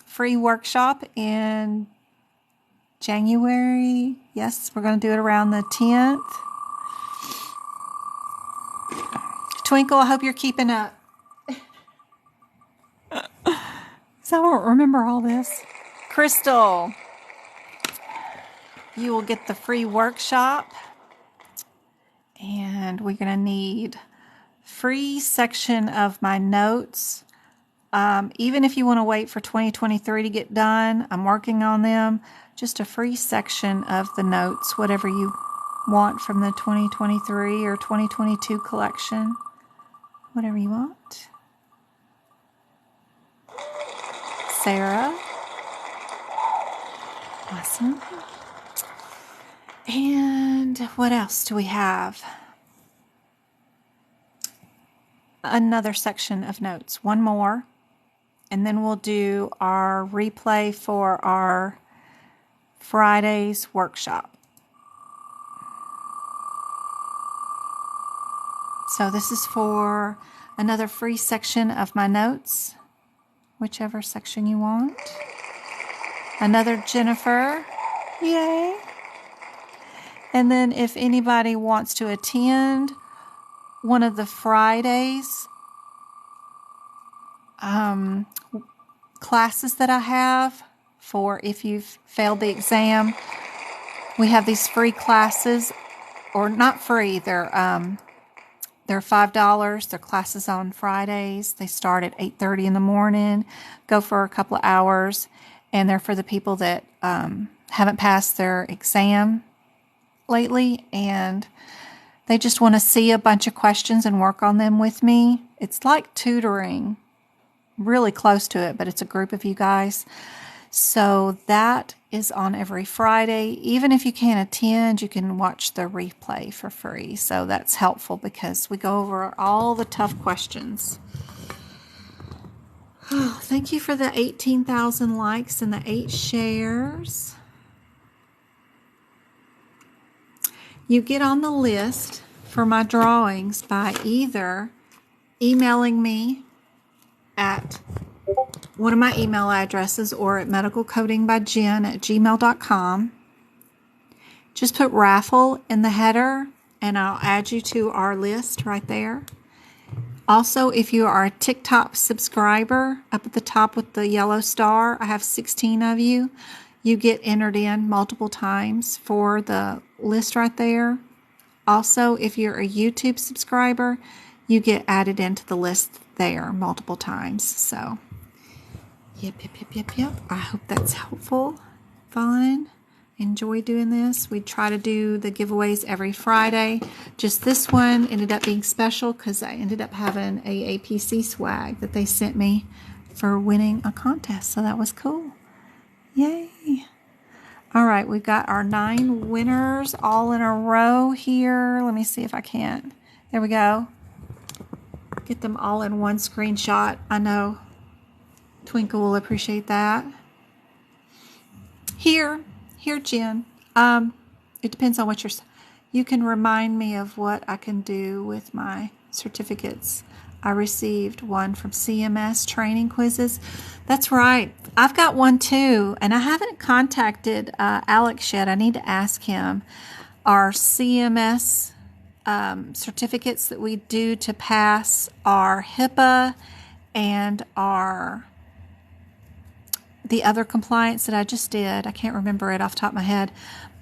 free workshop in January. Yes, we're going to do it around the 10th. Twinkle, I hope you're keeping up. So I won't remember all this. Crystal, you will get the free workshop. And we're going to need free section of my notes. Even if you want to wait for 2023 to get done, I'm working on them. Just a free section of the notes, whatever you want from the 2023 or 2022 collection. Whatever you want. Sarah. Awesome. And what else do we have? Another section of notes. One more. And then we'll do our replay for our Friday's workshop. So this is for another free section of my notes, whichever section you want. Another Jennifer. Yay. And then if anybody wants to attend one of the Fridays classes that I have for if you've failed the exam, we have these free classes, or not free, they're $5. They're classes on Fridays. They start at 8:30 in the morning, go for a couple of hours, and they're for the people that haven't passed their exam lately, and they just want to see a bunch of questions and work on them with me. It's like tutoring, really close to it, but it's a group of you guys. So that is on every Friday. Even if you can't attend, you can watch the replay for free. So that's helpful because we go over all the tough questions. Oh, thank you for the 18,000 likes and the 8 shares. You get on the list for my drawings by either emailing me at one of my email addresses or at medicalcodingbyjen@gmail.com. Just put raffle in the header and I'll add you to our list right there. Also, if you are a TikTok subscriber, up at the top with the yellow star, I have 16 of you. You get entered in multiple times for the list right there. Also, if you're a YouTube subscriber, you get added into the list there multiple times. So, yep. I hope that's helpful, fun. Enjoy doing this. We try to do the giveaways every Friday. Just this one ended up being special because I ended up having a APC swag that they sent me for winning a contest. So that was cool. Yay. All right, we've got our 9 winners all in a row here. Let me see if I can. There we go. get them all in one screenshot. I know Twinkle will appreciate that. Here, Jen. It depends on what you can remind me of what I can do with my certificates. I received one from CMS training quizzes. That's right. I've got one too, and I haven't contacted Alex yet. I need to ask him. Our CMS certificates that we do to pass are HIPAA and the other compliance that I just did. I can't remember it off the top of my head,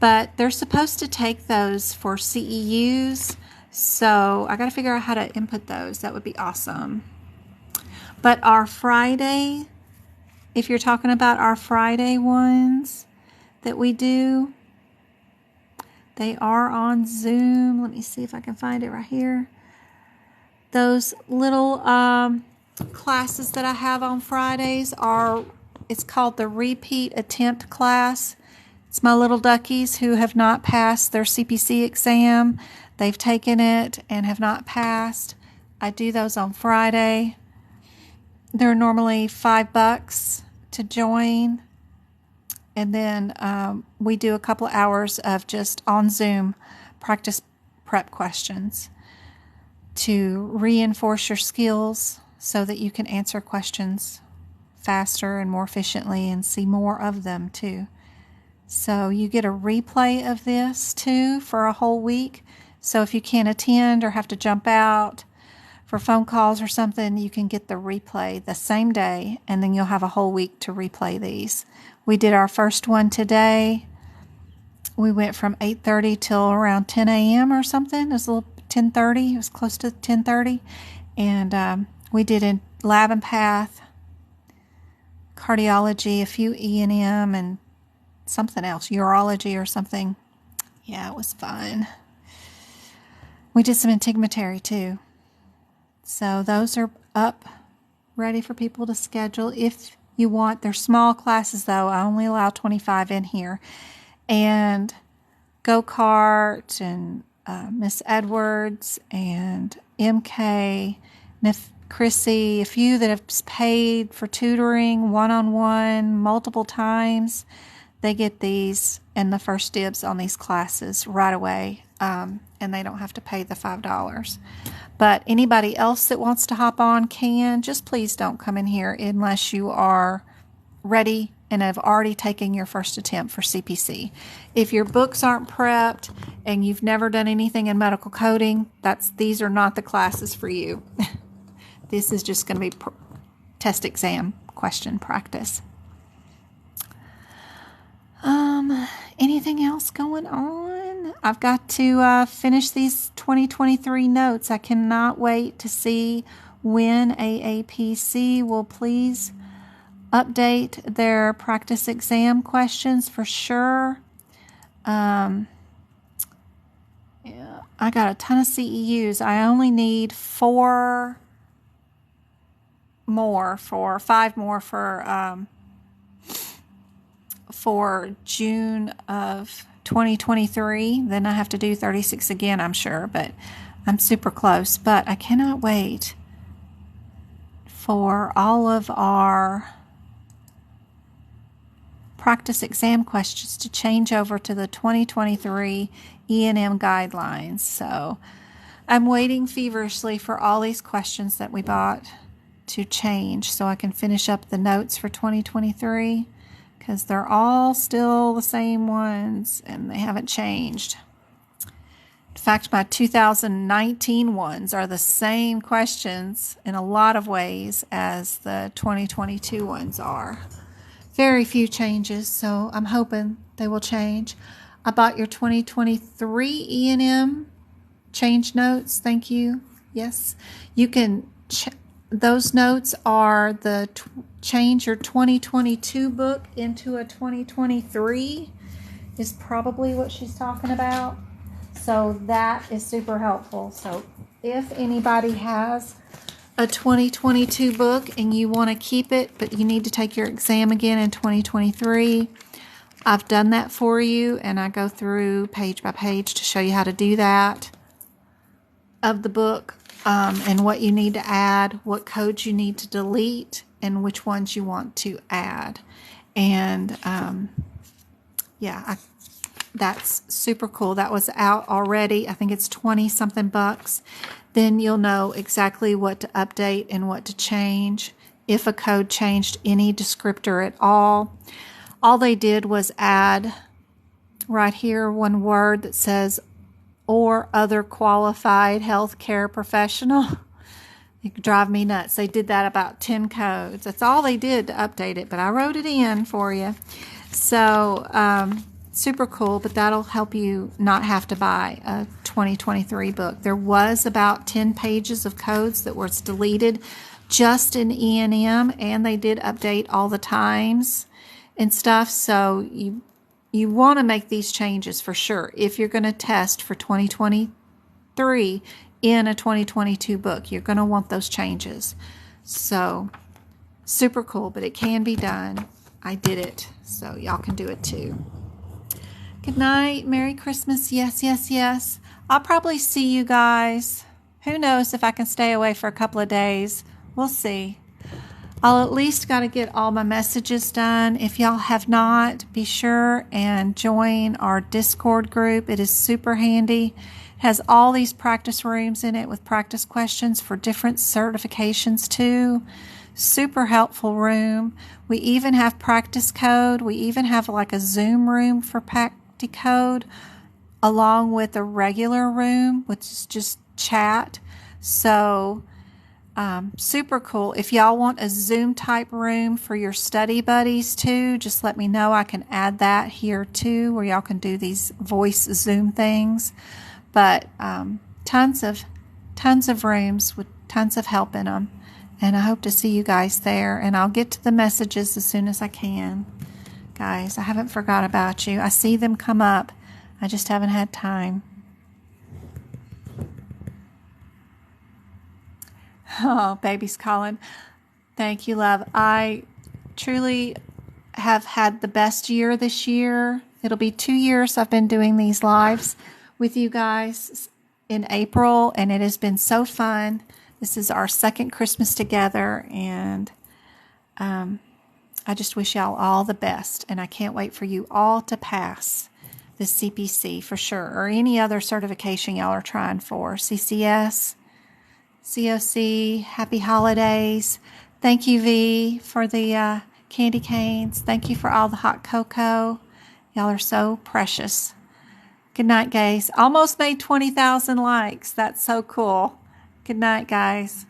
but they're supposed to take those for CEUs. So I got to figure out how to input those. That would be awesome. But our Friday, if you're talking about our Friday ones that we do, they are on Zoom. Let me see if I can find it right here. Those little classes that I have on Fridays it's called the repeat attempt class. It's my little duckies who have not passed their CPC exam. They've taken it and have not passed. I do those on Friday. They're normally $5 to join. And then we do a couple of hours of just on Zoom practice prep questions to reinforce your skills so that you can answer questions faster and more efficiently and see more of them too. So you get a replay of this too for a whole week. So if you can't attend or have to jump out for phone calls or something, you can get the replay the same day, and then you'll have a whole week to replay these. We did our first one today. We went from 8:30 till around 10 a.m. or something. It was a little 10:30. It was close to 10:30. And we did in lab and path, cardiology, a few E&M, and something else, urology or something. Yeah, it was fun. We did some integumentary too. So those are up, ready for people to schedule if you want. They're small classes though. I only allow 25 in here. And go-kart and Miss Edwards and MK, Chrissy, a few that have paid for tutoring one-on-one multiple times. They get these and the first dibs on these classes right away, and they don't have to pay the $5. But anybody else that wants to hop on can. Just please don't come in here unless you are ready and have already taken your first attempt for CPC. If your books aren't prepped and you've never done anything in medical coding, these are not the classes for you. This is just going to be test exam question practice. Anything else going on? I've got to finish these 2023 notes. I cannot wait to see when AAPC will please update their practice exam questions for sure. Yeah, I got a ton of CEUs. I only need 5 more for June of 2023. Then I have to do 36 again, I'm sure, but I'm super close. But I cannot wait for all of our practice exam questions to change over to the 2023 E&M guidelines. So I'm waiting feverishly for all these questions that we bought to change so I can finish up the notes for 2023, because they're all still the same ones and they haven't changed. In fact, my 2019 ones are the same questions in a lot of ways as the 2022 ones are. Very few changes, so I'm hoping they will change. I bought your 2023 E&M change notes. Thank you. Yes, you can. Those notes are the change your 2022 book into a 2023 is probably what she's talking about. So that is super helpful. So if anybody has a 2022 book and you want to keep it, but you need to take your exam again in 2023, I've done that for you, and I go through page by page to show you how to do that of the book. and what you need to add, what codes you need to delete, and which ones you want to add. And that's super cool. That was out already. I think it's 20 something bucks. Then you'll know exactly what to update and what to change. If a code changed any descriptor at all they did was add right here one word that says or other qualified healthcare professional. It could drive me nuts. They did that about 10 codes. That's all they did to update it, but I wrote it in for you. So super cool, but that'll help you not have to buy a 2023 book. There was about 10 pages of codes that was deleted just in E&M, and they did update all the times and stuff. So you want to make these changes for sure if you're going to test for 2023 in a 2022 book. You're going to want those changes. So super cool, but it can be done. I did it, so y'all can do it too. Good night. Merry Christmas. Yes, yes, yes. I'll probably see you guys. Who knows if I can stay away for a couple of days. We'll see. I'll at least got to get all my messages done. If y'all have not, be sure and join our Discord group. It is super handy. It has all these practice rooms in it with practice questions for different certifications too. Super helpful room. We even have practice code. We even have like a Zoom room for Practicode along with a regular room, which is just chat. So super cool. If y'all want a Zoom type room for your study buddies too, just let me know. I can add that here too, where y'all can do these voice Zoom things. But tons of rooms with tons of help in them. And I hope to see you guys there. And I'll get to the messages as soon as I can. Guys, I haven't forgot about you. I see them come up. I just haven't had time. Oh, baby's calling. Thank you, love. I truly have had the best year this year. It'll be 2 years I've been doing these lives with you guys in April, and it has been so fun. This is our second Christmas together, and I just wish y'all all the best, and I can't wait for you all to pass the CPC for sure, or any other certification y'all are trying for. CCS, COC, happy holidays. Thank you, V, for the candy canes. Thank you for all the hot cocoa. Y'all are so precious. Good night, guys. Almost made 20,000 likes. That's so cool. Good night, guys.